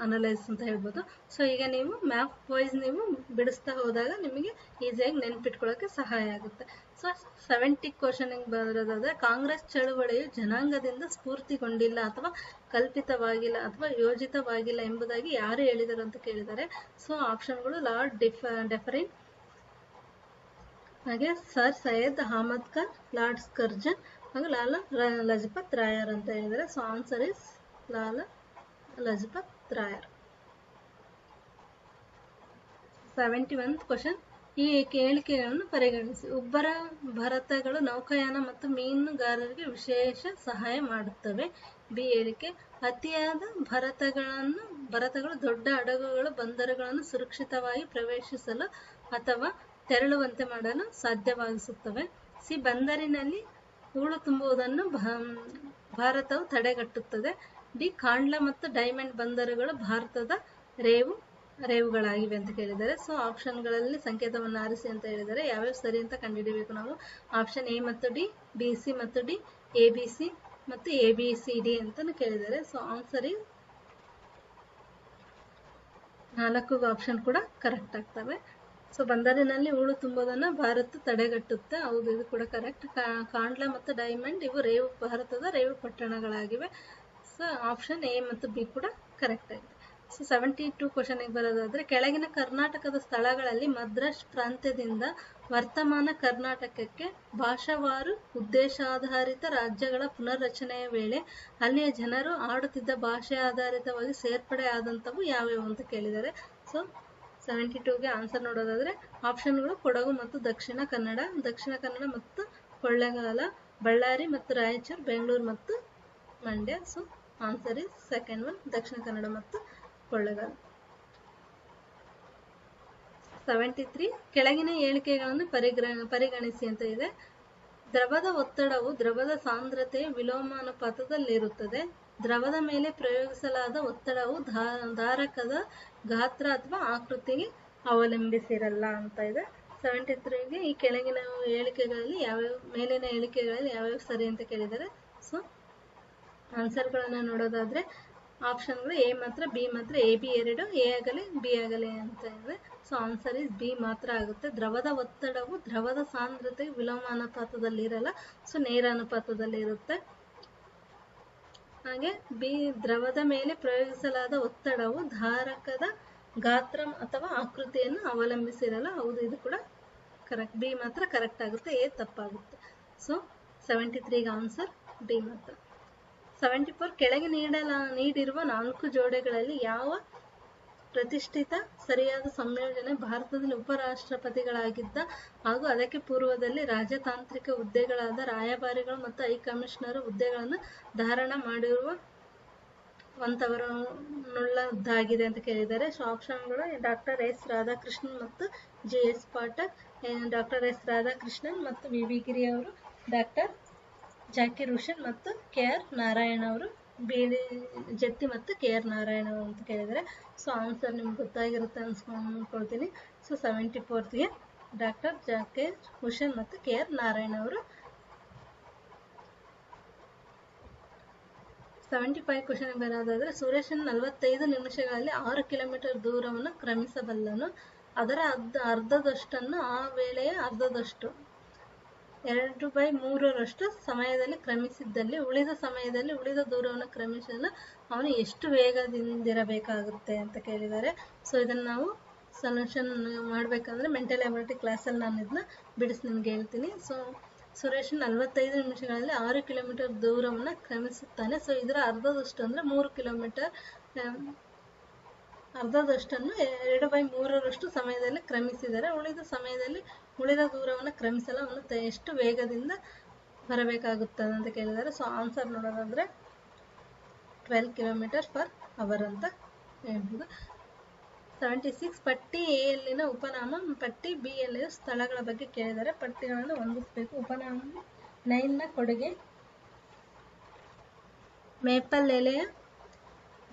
ಅನಲೈಸ್ ಅಂತ ಹೇಳ್ಬೋದು. ಸೊ ಈಗ ನೀವು ಮ್ಯಾಪ್ ವೈಸ್ ನೀವು ಬಿಡಿಸ್ತಾ ಹೋದಾಗ ನಿಮಗೆ ಈಸಿಯಾಗಿ ನೆನ್ಪಿಟ್ಕೊಳ್ಳೋಕೆ ಸಹಾಯ ಆಗುತ್ತೆ. ಸೊ 70 ಕ್ವಶನ್ ಬರೋದಾದ್ರೆ ಕಾಂಗ್ರೆಸ್ ಚಳುವಳಿಯು ಜನಾಂಗದಿಂದ ಸ್ಫೂರ್ತಿಗೊಂಡಿಲ್ಲ ಅಥವಾ ಕಲ್ಪಿತವಾಗಿಲ್ಲ ಅಥವಾ ಯೋಜಿತವಾಗಿಲ್ಲ ಎಂಬುದಾಗಿ ಯಾರು ಹೇಳಿದರು ಅಂತ ಕೇಳಿದ್ದಾರೆ. ಸೊ ಆಪ್ಷನ್ಗಳು ಲಾರ್ಡ್ ಡೆಫರಿನ್, ಹಾಗೆ Sir Syed Ahmad Khan, Lord Curzon ಹಾಗೂ ಲಾಲಾ ಲಜಪತ್ ರಾಯರ್ ಅಂತ ಹೇಳಿದರೆ. So answer is Lala Lajpat ರಾಯರ್. 71th question. ಈ ಹೇಳಿಕೆಗಳನ್ನು ಪರಿಗಣಿಸಿ. ಉಬ್ಬರ ಭರತಗಳು ನೌಕಾಯಾನ ಮತ್ತು ಮೀನುಗಾರರಿಗೆ ವಿಶೇಷ ಸಹಾಯ ಮಾಡುತ್ತವೆ. ಬಿ ಹೇಳಿಕೆ. ಅತಿಯಾದ ಭರತಗಳು ದೊಡ್ಡ ಹಡಗುಗಳು ಬಂದರುಗಳನ್ನು ಸುರಕ್ಷಿತವಾಗಿ ಪ್ರವೇಶಿಸಲು ಅಥವಾ ತೆರಳುವಂತೆ ಮಾಡಲು ಸಾಧ್ಯವಾಗಿಸುತ್ತವೆ. ಸಿ ಬಂದರಿನಲ್ಲಿ ಹೂಳು ತುಂಬುವುದನ್ನು ಭಾರತವು ತಡೆಗಟ್ಟುತ್ತದೆ. ಡಿ ಕಾಂಡ್ಲಾ ಮತ್ತು ಡೈಮಂಡ್ ಬಂದರುಗಳು ಭಾರತದ ರೇವುಗಳಾಗಿವೆ ಅಂತ ಕೇಳಿದ್ದಾರೆ. ಸೊ ಆಪ್ಷನ್ಗಳಲ್ಲಿ ಸಂಕೇತವನ್ನು ಆರಿಸಿ ಅಂತ ಹೇಳಿದರೆ ಯಾವ್ಯಾವ ಸರಿ ಅಂತ ಕಂಡುಹಿಡಿಯಬೇಕು ನಾವು. ಆಪ್ಷನ್ ಎ ಮತ್ತು ಡಿ, ಬಿ ಸಿ ಮತ್ತು ಡಿ, ಎ ಬಿ ಸಿ ಮತ್ತು ಎ ಬಿ ಸಿ ಡಿ ಅಂತ ಕೇಳಿದ್ದಾರೆ. ಸೊ ಆನ್ಸರ್ ಈ 4 ಆಪ್ಷನ್ ಕೂಡ ಕರೆಕ್ಟ್ ಆಗ್ತವೆ. ಸೊ ಬಂದರಿನಲ್ಲಿ ಹೂಳು ತುಂಬೋದನ್ನ ಭಾರತ ತಡೆಗಟ್ಟುತ್ತೆ. ಹೌದು, ಇದು ಕೂಡ ಕರೆಕ್ಟ್. ಕಾಂಡ್ಲಾ ಮತ್ತು ಡೈಮಂಡ್ ಇವು ಭಾರತದ ರೇವು ಪಟ್ಟಣಗಳಾಗಿವೆ. ಸೊ ಆಪ್ಷನ್ ಎ ಮತ್ತು ಬಿ ಕೂಡ ಕರೆಕ್ಟ್ ಆಗಿದೆ. ಸೊ 72 ಕ್ವಶನ್ಗೆ ಬರೋದಾದ್ರೆ, ಕೆಳಗಿನ ಕರ್ನಾಟಕದ ಸ್ಥಳಗಳಲ್ಲಿ ಮದ್ರಾಸ್ ಪ್ರಾಂತ್ಯದಿಂದ ವರ್ತಮಾನ ಕರ್ನಾಟಕಕ್ಕೆ ಭಾಷಾವಾರು ಉದ್ದೇಶಾಧಾರಿತ ರಾಜ್ಯಗಳ ಪುನರ್ರಚನೆಯ ವೇಳೆ ಅಲ್ಲಿಯ ಜನರು ಆಡುತ್ತಿದ್ದ ಭಾಷೆ ಆಧಾರಿತವಾಗಿ ಸೇರ್ಪಡೆ ಆದಂಥವು ಯಾವ್ಯಾವು ಅಂತ ಕೇಳಿದ್ದಾರೆ. ಸೊ 72ಗೆ ಆನ್ಸರ್ ನೋಡೋದಾದ್ರೆ ಆಪ್ಷನ್ಗಳು ಕೊಡಗು ಮತ್ತು ದಕ್ಷಿಣ ಕನ್ನಡ ಮತ್ತು ಕೊಳ್ಳೇಗಾಲ, ಬಳ್ಳಾರಿ ಮತ್ತು ರಾಯಚೂರು, ಬೆಂಗಳೂರು ಮತ್ತು Mandya. So answer is second one, Dakshina Kannada ಮತ್ತು ಕೊಳ್ಳೇಗಾಲ. 73 ಕೆಳಗಿನ ಹೇಳಿಕೆಗಳನ್ನು ಪರಿಗಣಿಸಿ ಅಂತ ಇದೆ. ದ್ರವದ ಒತ್ತಡವು ದ್ರವದ ಸಾಂದ್ರತೆಯ ವಿಲೋಮಾನುಪಾತದಲ್ಲಿರುತ್ತದೆ. ದ್ರವದ ಮೇಲೆ ಪ್ರಯೋಗಿಸಲಾದ ಒತ್ತಡವು ಧಾರಕದ ಗಾತ್ರ ಅಥವಾ ಆಕೃತಿಗೆ ಅವಲಂಬಿಸಿರಲ್ಲ ಅಂತ ಇದೆ. 73ಗೆ ಈ ಕೆಳಗಿನ ಹೇಳಿಕೆಗಳಲ್ಲಿ ಮೇಲಿನ ಹೇಳಿಕೆಗಳಲ್ಲಿ ಯಾವ್ಯಾವ ಸರಿ ಅಂತ ಕೇಳಿದ್ದಾರೆ. ಸೊ ಆನ್ಸರ್ಗಳನ್ನು ನೋಡೋದಾದ್ರೆ ಆಪ್ಷನ್ಗಳು ಎ ಮಾತ್ರ, ಬಿ ಮಾತ್ರ, ಎ ಬಿ 2, ಎ ಆಗಲಿ ಬಿ ಆಗಲಿ ಅಂತ ಇದೆ. ಸೊ ಆನ್ಸರ್ ಇಸ್ ಬಿ ಮಾತ್ರ ಆಗುತ್ತೆ. ದ್ರವದ ಒತ್ತಡವು ದ್ರವದ ಸಾಂದ್ರತೆ ವಿಲೋಮಾನುಪಾತದಲ್ಲಿ ಇರಲ್ಲ, ಸೊ ನೇರ ಅನುಪಾತದಲ್ಲಿ ಇರುತ್ತೆ. ಹಾಗೆ ಬಿ ದ್ರವದ ಮೇಲೆ ಪ್ರಯೋಗಿಸಲಾದ ಒತ್ತಡವು ಧಾರಕದ ಗಾತ್ರ ಅಥವಾ ಆಕೃತಿಯನ್ನು ಅವಲಂಬಿಸಿರಲ್ಲ. ಹೌದು, ಇದು ಕೂಡ ಕರೆಕ್ಟ್. ಬಿ ಮಾತ್ರ ಕರೆಕ್ಟ್ ಆಗುತ್ತೆ, ಎ ತಪ್ಪಾಗುತ್ತೆ. ಸೊ 73ಗೆ ಆನ್ಸರ್ ಡಿ ಮಾತ್ರ. 74 ಕೆಳಗೆ ನೀಡಿರುವ 4 ಜೋಡಿಗಳಲ್ಲಿ ಯಾವ ಪ್ರತಿಷ್ಠಿತ ಸರಿಯಾದ ಸಂಯೋಜನೆ ಭಾರತದಲ್ಲಿ ಉಪರಾಷ್ಟ್ರಪತಿಗಳಾಗಿದ್ದ ಹಾಗೂ ಅದಕ್ಕೆ ಪೂರ್ವದಲ್ಲಿ ರಾಜತಾಂತ್ರಿಕ ಹುದ್ದೆಗಳಾದ ರಾಯಭಾರಿಗಳು ಮತ್ತು ಹೈಕಮಿಷನರ್ ಹುದ್ದೆಗಳನ್ನು ಧಾರಣ ಮಾಡಿರುವಂತವರನ್ನುಳ್ಳದ್ದಾಗಿದೆ ಅಂತ ಕೇಳಿದ್ದಾರೆ. ಸೊ ಆಪ್ಷನ್ಗಳು ಡಾಕ್ಟರ್ ಎಸ್ ರಾಧಾಕೃಷ್ಣನ್ ಮತ್ತು J S Pathak. Doctor S Radhakrishnan ಮತ್ತು ವಿ ವಿ ಗಿರಿ ಅವರು, ಡಾಕ್ಟರ್ ಜಾಕಿರ್ ಹುಸೇನ್ ಮತ್ತು ಕೆ ಆರ್ ನಾರಾಯಣ ಅವರು, ಬೇಡಿ ಜತ್ತಿ ಮತ್ತು ಕೆ ಆರ್ ನಾರಾಯಣ ಅವರು ಅಂತ ಕೇಳಿದರೆ. ಸೊ ಆನ್ಸರ್ ನಿಮ್ಗೆ ಗೊತ್ತಾಗಿರುತ್ತೆ ಅನ್ಸ್ಕೊಳ್ತೀನಿ. ಸೊ 74ಗೆ ಡಾಕ್ಟರ್ ಜಾಕಿರ್ ಹುಸೇನ್ ಮತ್ತು ಕೆ ಆರ್ ನಾರಾಯಣ ಅವರು. 75 ಕ್ವಶನ್ ಬರೋದಾದ್ರೆ, ಸುರೇಶನ್ 45 ನಿಮಿಷಗಳಲ್ಲಿ 6 ಕಿಲೋಮೀಟರ್ ದೂರವನ್ನು ಕ್ರಮಿಸಬಲ್ಲನು. ಅದರ ಅರ್ಧದಷ್ಟನ್ನು ಆ ವೇಳೆಯ ಅರ್ಧದಷ್ಟು 2/3 ಸಮಯದಲ್ಲಿ ಕ್ರಮಿಸಿದ್ದಲ್ಲಿ ಉಳಿದ ಸಮಯದಲ್ಲಿ ಉಳಿದ ದೂರವನ್ನು ಕ್ರಮಿಸಲು ಅವನು ಎಷ್ಟು ವೇಗದಿಂದಿರಬೇಕಾಗುತ್ತೆ ಅಂತ ಕೇಳಿದ್ದಾರೆ. ಸೊ ಇದನ್ನು ನಾವು ಸೊಲ್ಯೂಷನ್ ಮಾಡಬೇಕಂದ್ರೆ ಮೆಂಟಲ್ ಎಬಿಲಿಟಿ ಕ್ಲಾಸಲ್ಲಿ ನಾನು ಇದನ್ನ ಬಿಡಿಸಿ ನಿಮ್ಗೆ ಹೇಳ್ತೀನಿ. ಸೊ ಸುರೇಶ್ 45 ನಿಮಿಷಗಳಲ್ಲಿ 6 ಕಿಲೋಮೀಟರ್ ದೂರವನ್ನು ಕ್ರಮಿಸುತ್ತಾನೆ. ಸೊ ಇದರ ಅರ್ಧದಷ್ಟು ಅಂದರೆ 3 ಕಿಲೋಮೀಟರ್, ಅರ್ಧದಷ್ಟನ್ನು 2/3 ಸಮಯದಲ್ಲಿ ಕ್ರಮಿಸಿದರೆ ಉಳಿದ ದೂರವನ್ನು ಕ್ರಮಿಸಲು ಅವನು ಎಷ್ಟು ವೇಗದಿಂದ ಬರಬೇಕಾಗುತ್ತದೆ ಅಂತ ಕೇಳಿದ್ದಾರೆ. ಸೊ ಆನ್ಸರ್ ನೋಡೋದಾದ್ರೆ 12 ಕಿಲೋಮೀಟರ್ ಪರ್ ಅವರ್ ಅಂತ ಹೇಳ್ಬೋದು. 76 ಪಟ್ಟಿ ಎ ಯಲ್ಲಿನ ಉಪನಾಮ, ಪಟ್ಟಿ ಬಿ ಯಲ್ಲಿನ ಸ್ಥಳಗಳ ಬಗ್ಗೆ ಕೇಳಿದರೆ ಪಟ್ಟಿಗಳನ್ನು ಹೊಂದಿಸಬೇಕು. ಉಪನಾಮ 9ನ ಕೊಡುಗೆ ಮೇಪಲ್ ಎಲೆಯ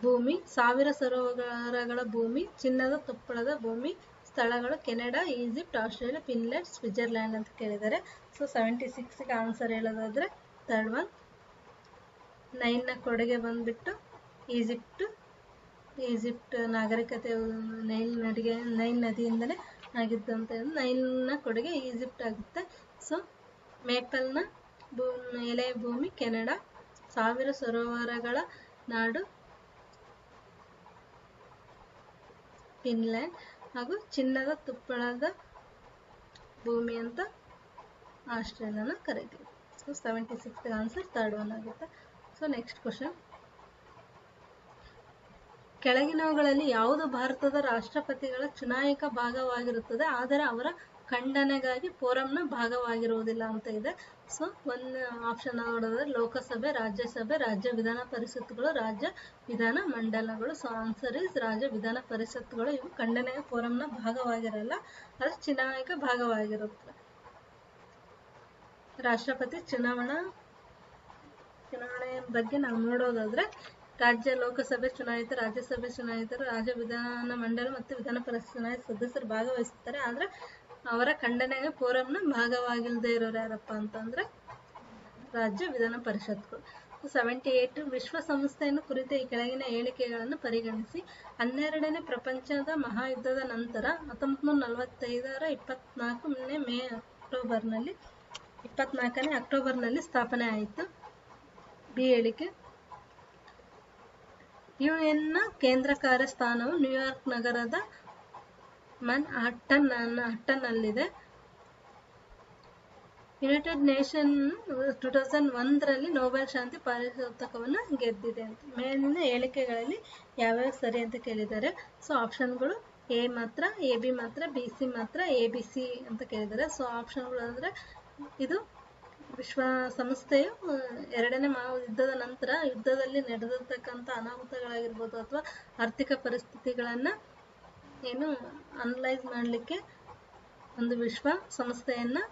ಭೂಮಿ, 1000 ಸರೋವರಗಳ ಭೂಮಿ, ಚಿನ್ನದ ತುಪ್ಪಳದ ಭೂಮಿ. ಸ್ಥಳಗಳು Canada, Egypt, Australia, Finland, Switzerland ಅಂತ ಕೇಳಿದ್ದಾರೆ. ಸೊ 76ಗೆ ಆನ್ಸರ್ ಹೇಳೋದಾದ್ರೆ ಥರ್ಡ್ ಒನ್. 9ನ ಕೊಡುಗೆ ಬಂದ್ಬಿಟ್ಟು ಈಜಿಪ್ಟ್ ನಾಗರಿಕತೆ ನೈಲ್ ನದಿಯಿಂದಲೇ ಆಗಿದ್ದಂತ 9ನ ಕೊಡುಗೆ ಈಜಿಪ್ಟ್ ಆಗುತ್ತೆ. ಸೊ ಮೇಪಲ್ನ ಎಲೆಯ ಭೂಮಿ ಕೆನಡಾ, 1000 ಸರೋವರಗಳ ನಾಡು ಫಿನ್ಲ್ಯಾಂಡ್ ಹಾಗೂ ಚಿನ್ನದ ತುಪ್ಪಳದ ಭೂಮಿ ಅಂತ ಆಸ್ಟ್ರೇಲಿಯಾನ ಕರಿತೀವಿ. ಸೊ 76 ಆನ್ಸರ್ ಥರ್ಡ್ ಒನ್ ಆಗುತ್ತೆ. ಸೊ ನೆಕ್ಸ್ಟ್ ಕ್ವಶನ್, ಕೆಳಗಿನವುಗಳಲ್ಲಿ ಯಾವುದು ಭಾರತದ ರಾಷ್ಟ್ರಪತಿಗಳ ಚುನಾಯಿಕ ಭಾಗವಾಗಿರುತ್ತದೆ ಆದರೆ ಅವರ ಖಂಡನೆಗಾಗಿ ಫೋರಂನ ಭಾಗವಾಗಿರುವುದಿಲ್ಲ ಅಂತ ಇದೆ. ಸೊ ಒಂದು ಆಪ್ಷನ್ ನೋಡಿದ್ರೆ ಲೋಕಸಭೆ, ರಾಜ್ಯಸಭೆ, ರಾಜ್ಯ ವಿಧಾನ ಪರಿಷತ್ಗಳು, ರಾಜ್ಯ ವಿಧಾನ ಮಂಡಲಗಳು. ಸೊ ಆನ್ಸರ್ ಇಸ್ ರಾಜ್ಯ ವಿಧಾನ ಪರಿಷತ್ಗಳು. ಇವು ಖಂಡನೆಯ ಫೋರಂನ ಭಾಗವಾಗಿರಲ್ಲ, ಅದು ಚುನಾಯಿಕ ಭಾಗವಾಗಿರುತ್ತೆ. ರಾಷ್ಟ್ರಪತಿ ಚುನಾವಣೆಯ ಬಗ್ಗೆ ನಾವು ನೋಡೋದಾದ್ರೆ ರಾಜ್ಯ ಲೋಕಸಭೆ ಚುನಾಯಿತ, ರಾಜ್ಯಸಭೆ ಚುನಾಯಿತರು, ರಾಜ್ಯ ವಿಧಾನ ಮಂಡಲ ಮತ್ತು ವಿಧಾನ ಪರಿಷತ್ ಚುನಾಯಿತ ಸದಸ್ಯರು ಭಾಗವಹಿಸುತ್ತಾರೆ. ಆದ್ರೆ ಅವರ ಖಂಡನೆಗೆ ಫೋರಂನ ಭಾಗವಾಗಿಲ್ಲದೆ ಇರೋರು ಯಾರಪ್ಪ ಅಂತಂದ್ರೆ ರಾಜ್ಯ ವಿಧಾನ ಪರಿಷತ್ಗಳು. 78 ವಿಶ್ವಸಂಸ್ಥೆಯನ್ನು ಕುರಿತ ಈ ಕೆಳಗಿನ ಹೇಳಿಕೆಗಳನ್ನು ಪರಿಗಣಿಸಿ. 12ನೇ ಪ್ರಪಂಚದ ಮಹಾಯುದ್ಧದ ನಂತರ 1945ರ 24ನೇ ಅಕ್ಟೋಬರ್ನಲ್ಲಿ ಸ್ಥಾಪನೆ ಆಯಿತು. ಬಿ ಹೇಳಿಕೆ, ಯುಎನ್ನ ಕೇಂದ್ರ ಕಾರ್ಯಸ್ಥಾನವು ನ್ಯೂಯಾರ್ಕ್ ನಗರದ ಮನ್ಹಟ್ಟನ್ನಲ್ಲಿದೆ. ಯುನೈಟೆಡ್ ನೇಷನ್ 2001ರಲ್ಲಿ ನೊಬೆಲ್ ಶಾಂತಿ ಪಾರಿತೋಷಕವನ್ನು ಗೆದ್ದಿದೆ ಅಂತ. ಮೇಲಿನ ಹೇಳಿಕೆಗಳಲ್ಲಿ ಯಾವ್ಯಾವ ಸರಿ ಅಂತ ಕೇಳಿದ್ದಾರೆ. ಸೊ ಆಪ್ಷನ್ಗಳು ಎ ಮಾತ್ರ, ಎ ಬಿ ಮಾತ್ರ, ಬಿ ಸಿ ಮಾತ್ರ, ಎ ಬಿ ಸಿ ಅಂತ ಕೇಳಿದ್ದಾರೆ. ಸೊ ಆಪ್ಷನ್ಗಳು ಅಂದರೆ ಇದು ವಿಶ್ವಸಂಸ್ಥೆಯು ಎರಡನೇ ಮಹಾಯುದ್ಧದ ನಂತರ ಯುದ್ಧದಲ್ಲಿ ನಡೆದಿರ್ತಕ್ಕಂಥ ಅನಾಹುತಗಳಾಗಿರ್ಬೋದು ಅಥವಾ ಆರ್ಥಿಕ ಪರಿಸ್ಥಿತಿಗಳನ್ನು ಅನಲೈಸ್ ಮಾಡಲಿಕ್ಕೆ ಒಂದು ವಿಶ್ವ ಸಂಸ್ಥೆಯನ್ನು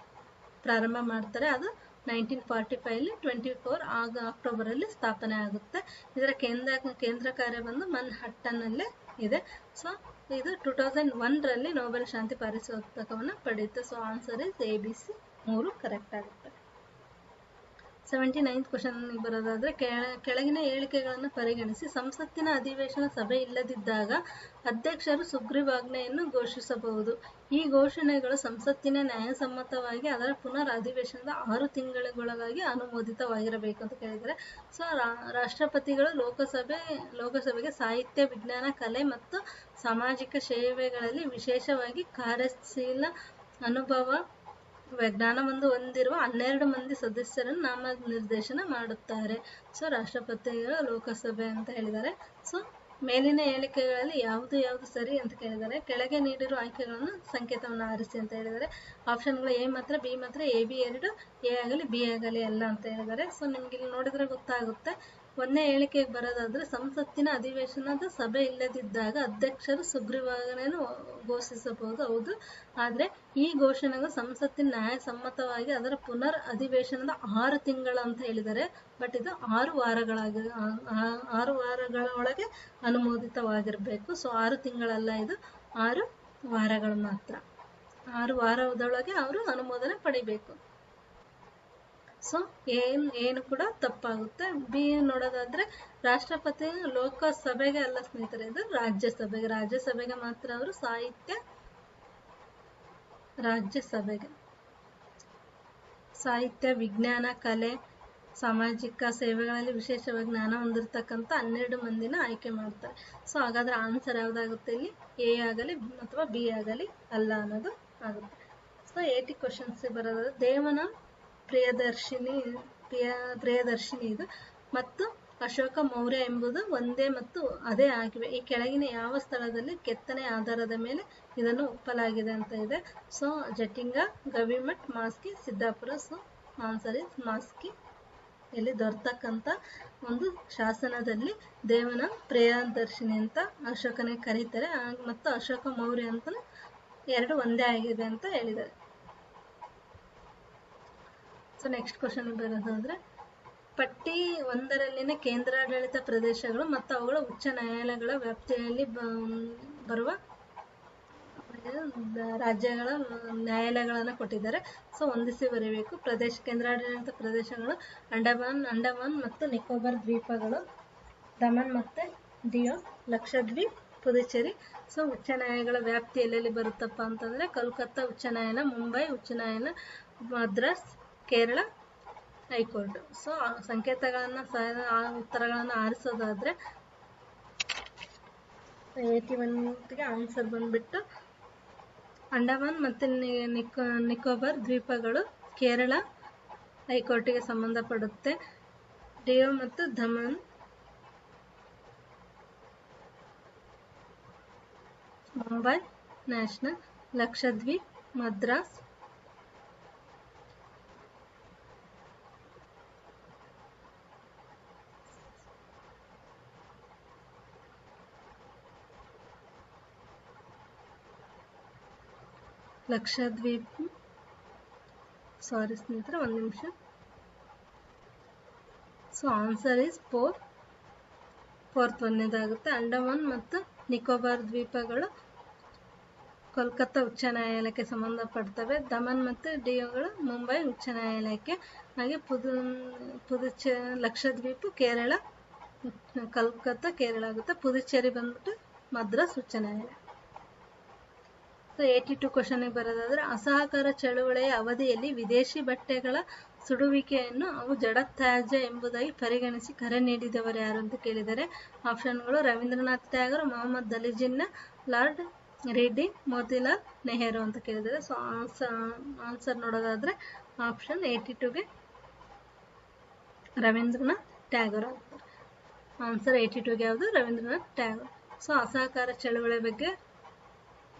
ಪ್ರಾರಂಭ ಮಾಡ್ತಾರೆ. ಅದು 1945 24 ಅಕ್ಟೋಬರಲ್ಲಿ ಸ್ಥಾಪನೆ ಆಗುತ್ತೆ. ಇದರ ಕೇಂದ್ರ ಕಾರ್ಯ ಬಂದು ಮನ್ಹಟ್ಟನ್ನಲ್ಲೇ ಇದೆ. ಸೊ ಇದು 2001ರಲ್ಲಿ ನೊಬೆಲ್ ಶಾಂತಿ ಪಾರಿತೋಷಕವನ್ನು ಪಡೆಯುತ್ತೆ. So answer is A B C 3 correct ಆಗುತ್ತೆ. 79th ಕ್ವಶನ್ ಬರೋದಾದ್ರೆ ಕೆಳಗಿನ ಹೇಳಿಕೆಗಳನ್ನು ಪರಿಗಣಿಸಿ. ಸಂಸತ್ತಿನ ಅಧಿವೇಶನ ಸಭೆ ಇಲ್ಲದಿದ್ದಾಗ ಅಧ್ಯಕ್ಷರು ಸುಗ್ರೀವಾಜ್ಞೆಯನ್ನು ಘೋಷಿಸಬಹುದು. ಈ ಘೋಷಣೆಗಳು ಸಂಸತ್ತಿನ ನ್ಯಾಯಸಮ್ಮತವಾಗಿ ಅದರ ಪುನರ್ ಅಧಿವೇಶನದ 6 ತಿಂಗಳಿಗೊಳಗಾಗಿ ಅನುಮೋದಿತವಾಗಿರಬೇಕು ಅಂತ ಕೇಳಿದ್ದಾರೆ. ಸೊ ರಾಷ್ಟ್ರಪತಿಗಳು ಲೋಕಸಭೆಗೆ ಸಾಹಿತ್ಯ, ವಿಜ್ಞಾನ, ಕಲೆ ಮತ್ತು ಸಾಮಾಜಿಕ ಸೇವೆಗಳಲ್ಲಿ ವಿಶೇಷವಾಗಿ ಕಾರ್ಯಶೀಲ ಅನುಭವ ಜ್ಞಾನವನ್ನು ಹೊಂದಿರುವ 12 ಮಂದಿ ಸದಸ್ಯರನ್ನು ನಾಮನಿರ್ದೇಶನ ಮಾಡುತ್ತಾರೆ. ಸೊ ರಾಷ್ಟ್ರಪತಿಗಳು ಲೋಕಸಭೆ ಅಂತ ಹೇಳಿದ್ದಾರೆ. ಸೊ ಮೇಲಿನ ಹೇಳಿಕೆಗಳಲ್ಲಿ ಯಾವುದು ಸರಿ ಅಂತ ಕೇಳಿದ್ದಾರೆ. ಕೆಳಗೆ ನೀಡಿರುವ ಆಯ್ಕೆಗಳನ್ನು ಸಂಕೇತವನ್ನು ಆರಿಸಿ ಅಂತ ಹೇಳಿದ್ದಾರೆ. ಆಪ್ಷನ್ಗಳು ಎ ಮಾತ್ರ, ಬಿ ಮಾತ್ರ, ಎ ಬಿ 2, ಎ ಆಗಲಿ ಬಿ ಆಗಲಿ ಅಲ್ಲ ಅಂತ ಹೇಳಿದ್ದಾರೆ. ಸೊ ನಿಮ್ಗೆ ಇಲ್ಲಿ ನೋಡಿದ್ರೆ ಗೊತ್ತಾಗುತ್ತೆ. ಒಂದನೇ ಹೇಳಿಕೆಗೆ ಬರೋದಾದ್ರೆ ಸಂಸತ್ತಿನ ಅಧಿವೇಶನದ ಸಭೆ ಇಲ್ಲದಿದ್ದಾಗ ಅಧ್ಯಕ್ಷರು ಸುಗ್ರೀವಾಜ್ಞೆಯನ್ನು ಘೋಷಿಸಬಹುದು. ಹೌದು, ಆದರೆ ಈ ಘೋಷಣೆಗಳು ಸಂಸತ್ತಿನ ನ್ಯಾಯಸಮ್ಮತವಾಗಿ ಅದರ ಪುನರ್ ಅಧಿವೇಶನದ 6 ತಿಂಗಳು ಅಂತ ಹೇಳಿದ್ದಾರೆ. ಬಟ್ ಇದು 6 ವಾರಗಳ ಒಳಗೆ ಅನುಮೋದಿತವಾಗಿರಬೇಕು. ಸೊ 6 ತಿಂಗಳಲ್ಲ, ಇದು 6 ವಾರಗಳು ಮಾತ್ರ. 6 ವಾರದೊಳಗೆ ಅವರು ಅನುಮೋದನೆ ಪಡಿಬೇಕು. ಸೊ ಏನು ಕೂಡ ತಪ್ಪಾಗುತ್ತೆ. ಬಿ ನೋಡೋದಾದ್ರೆ ರಾಷ್ಟ್ರಪತಿ ಲೋಕಸಭೆಗೆ ಅಲ್ಲ ಸ್ನೇಹಿತರೆ, ಇದು ರಾಜ್ಯಸಭೆಗೆ ಮಾತ್ರ ಅವರು ಸಾಹಿತ್ಯ, ವಿಜ್ಞಾನ, ಕಲೆ, ಸಾಮಾಜಿಕ ಸೇವೆಗಳಲ್ಲಿ ವಿಶೇಷವಾಗಿ ಜ್ಞಾನ ಹೊಂದಿರತಕ್ಕಂಥ 12 ಮಂದಿನ ಆಯ್ಕೆ ಮಾಡ್ತಾರೆ. ಸೊ ಹಾಗಾದ್ರೆ ಆನ್ಸರ್ ಯಾವ್ದಾಗುತ್ತೆ ಇಲ್ಲಿ? ಎ ಆಗಲಿ ಅಥವಾ ಬಿ ಆಗಲಿ ಅಲ್ಲ ಅನ್ನೋದು ಆಗುತ್ತೆ. ಸೊ 80 ಕ್ವಶನ್ಸ್ ಬರೋದಾದ್ರೆ ದೇವನ ಪ್ರಿಯದರ್ಶಿನಿ ಇದು ಮತ್ತು ಅಶೋಕ ಮೌರ್ಯ ಎಂಬುದು ಒಂದೇ ಮತ್ತು ಅದೇ ಆಗಿವೆ. ಈ ಕೆಳಗಿನ ಯಾವ ಸ್ಥಳದಲ್ಲಿ ಕೆತ್ತನೆ ಆಧಾರದ ಮೇಲೆ ಇದನ್ನು ಒಪ್ಪಲಾಗಿದೆ ಅಂತ ಇದೆ. So Jatinga, Gavimath, Maski, Siddapura. So answer is Maski. ಇಲ್ಲಿ ದೊರೆತಕ್ಕಂಥ ಒಂದು ಶಾಸನದಲ್ಲಿ ದೇವನ ಪ್ರಿಯದರ್ಶಿನಿ ಅಂತ ಅಶೋಕನಿಗೆ ಕರೀತಾರೆ ಮತ್ತು ಅಶೋಕ ಮೌರ್ಯ ಅಂತ 2 ಒಂದೇ ಆಗಿದೆ ಅಂತ ಹೇಳಿದ್ದಾರೆ. ಸೊ ನೆಕ್ಸ್ಟ್ ಕ್ವಶನ್ ಬರೋದಾದ್ರೆ ಪಟ್ಟಿ 1ರಲ್ಲಿನ ಕೇಂದ್ರಾಡಳಿತ ಪ್ರದೇಶಗಳು ಮತ್ತು ಅವುಗಳ ಉಚ್ಚ ನ್ಯಾಯಾಲಯಗಳ ವ್ಯಾಪ್ತಿಯಲ್ಲಿ ಬರುವ ರಾಜ್ಯಗಳ ನ್ಯಾಯಾಲಯಗಳನ್ನು ಕೊಟ್ಟಿದ್ದಾರೆ. ಸೊ ಹೊಂದಿಸಿ ಬರೀಬೇಕು. ಕೇಂದ್ರಾಡಳಿತ ಪ್ರದೇಶಗಳು ಅಂಡಮಾನ್ ಮತ್ತು ನಿಕೋಬಾರ್ ದ್ವೀಪಗಳು, ದಮನ್ ಮತ್ತು ದಿಯು, ಲಕ್ಷದ್ವೀಪ್, ಪುದುಚೇರಿ. ಸೊ ಉಚ್ಚ ನ್ಯಾಯಾಲಯಗಳ ವ್ಯಾಪ್ತಿ ಎಲ್ಲೆಲ್ಲಿ ಬರುತ್ತಪ್ಪ ಅಂತಂದ್ರೆ ಕಲ್ಕತ್ತಾ ಉಚ್ಚ ನ್ಯಾಯಾಲಯ, ಮುಂಬೈ ಉಚ್ಚ ನ್ಯಾಯಾಲಯ, ಮದ್ರಾಸ್, ಕೇರಳ ಹೈಕೋರ್ಟ್. ಸೊ ಸಂಕೇತಗಳನ್ನ ಉತ್ತರಗಳನ್ನು ಆರಿಸೋದಾದ್ರೆ 81ಗೆ ಆನ್ಸರ್ ಬಂದ್ಬಿಟ್ಟು ಅಂಡಮಾನ್ ಮತ್ತು ನಿಕೋಬಾರ್ ದ್ವೀಪಗಳು ಕೇರಳ ಹೈಕೋರ್ಟಿಗೆ ಸಂಬಂಧಪಡುತ್ತೆ. ಡಿಯೋ ಮತ್ತು ದಮನ್ ಮುಂಬೈ ನ್ಯಾಷನಲ್. ಲಕ್ಷದ್ವೀಪ್ ಮದ್ರಾಸ್. ಲಕ್ಷದ್ವೀಪ್ ಸಾರಿ ಸ್ನೇಹಿತರೆ ಒಂದು ನಿಮಿಷ. ಸೊ ಆನ್ಸರ್ ಈಸ್ ಫೋರ್ತ್ ಒಂದೇದಾಗುತ್ತೆ. ಅಂಡಮಾನ್ ಮತ್ತು ನಿಕೋಬಾರ್ ದ್ವೀಪಗಳು ಕೋಲ್ಕತ್ತಾ ಉಚ್ಚ ನ್ಯಾಯಾಲಯಕ್ಕೆ ಸಂಬಂಧಪಡ್ತವೆ. ದಮನ್ ಮತ್ತು ಡಿಯೋಗಳು ಮುಂಬೈ ಉಚ್ಚ ನ್ಯಾಯಾಲಯಕ್ಕೆ. ಹಾಗೆ ಲಕ್ಷದ್ವೀಪ್ ಕೇರಳ, ಕೋಲ್ಕತ್ತಾ ಕೇರಳ ಆಗುತ್ತೆ. ಪುದುಚೇರಿ ಬಂದ್ಬಿಟ್ಟು ಮದ್ರಾಸ್ ಉಚ್ಚ ನ್ಯಾಯಾಲಯ. ಸೊ 82 ಕ್ವಶನ್ಗೆ ಬರೋದಾದ್ರೆ, ಅಸಹಕಾರ ಚಳುವಳಿಯ ಅವಧಿಯಲ್ಲಿ ವಿದೇಶಿ ಬಟ್ಟೆಗಳ ಸುಡುವಿಕೆಯನ್ನು ಅವು ಜಡತ್ಯಾಜ್ಯ ಎಂಬುದಾಗಿ ಪರಿಗಣಿಸಿ ಕರೆ ನೀಡಿದವರು ಯಾರು ಅಂತ ಕೇಳಿದರೆ ಆಪ್ಷನ್ಗಳು ರವೀಂದ್ರನಾಥ್ ಟ್ಯಾಗೋರ್, ಮೊಹಮ್ಮದ್ ಅಲಿ ಜಿನ್ನಾ, ಲಾರ್ಡ್ ರೆಡ್ಡಿ, ಮೋತಿಲಾಲ್ ನೆಹರು ಅಂತ ಕೇಳಿದ್ದಾರೆ. ಸೊ ಆನ್ಸರ್ ನೋಡೋದಾದ್ರೆ ಆಪ್ಷನ್ 82ಗೆ ರವೀಂದ್ರನಾಥ್ ಟ್ಯಾಗೋರ್ ಆಗ್ತಾರೆ. ಆನ್ಸರ್ 82ಗೆ ಯಾವುದು? ರವೀಂದ್ರನಾಥ್ ಟ್ಯಾಗೋರ್. ಸೊ ಅಸಹಕಾರ ಚಳುವಳಿ ಬಗ್ಗೆ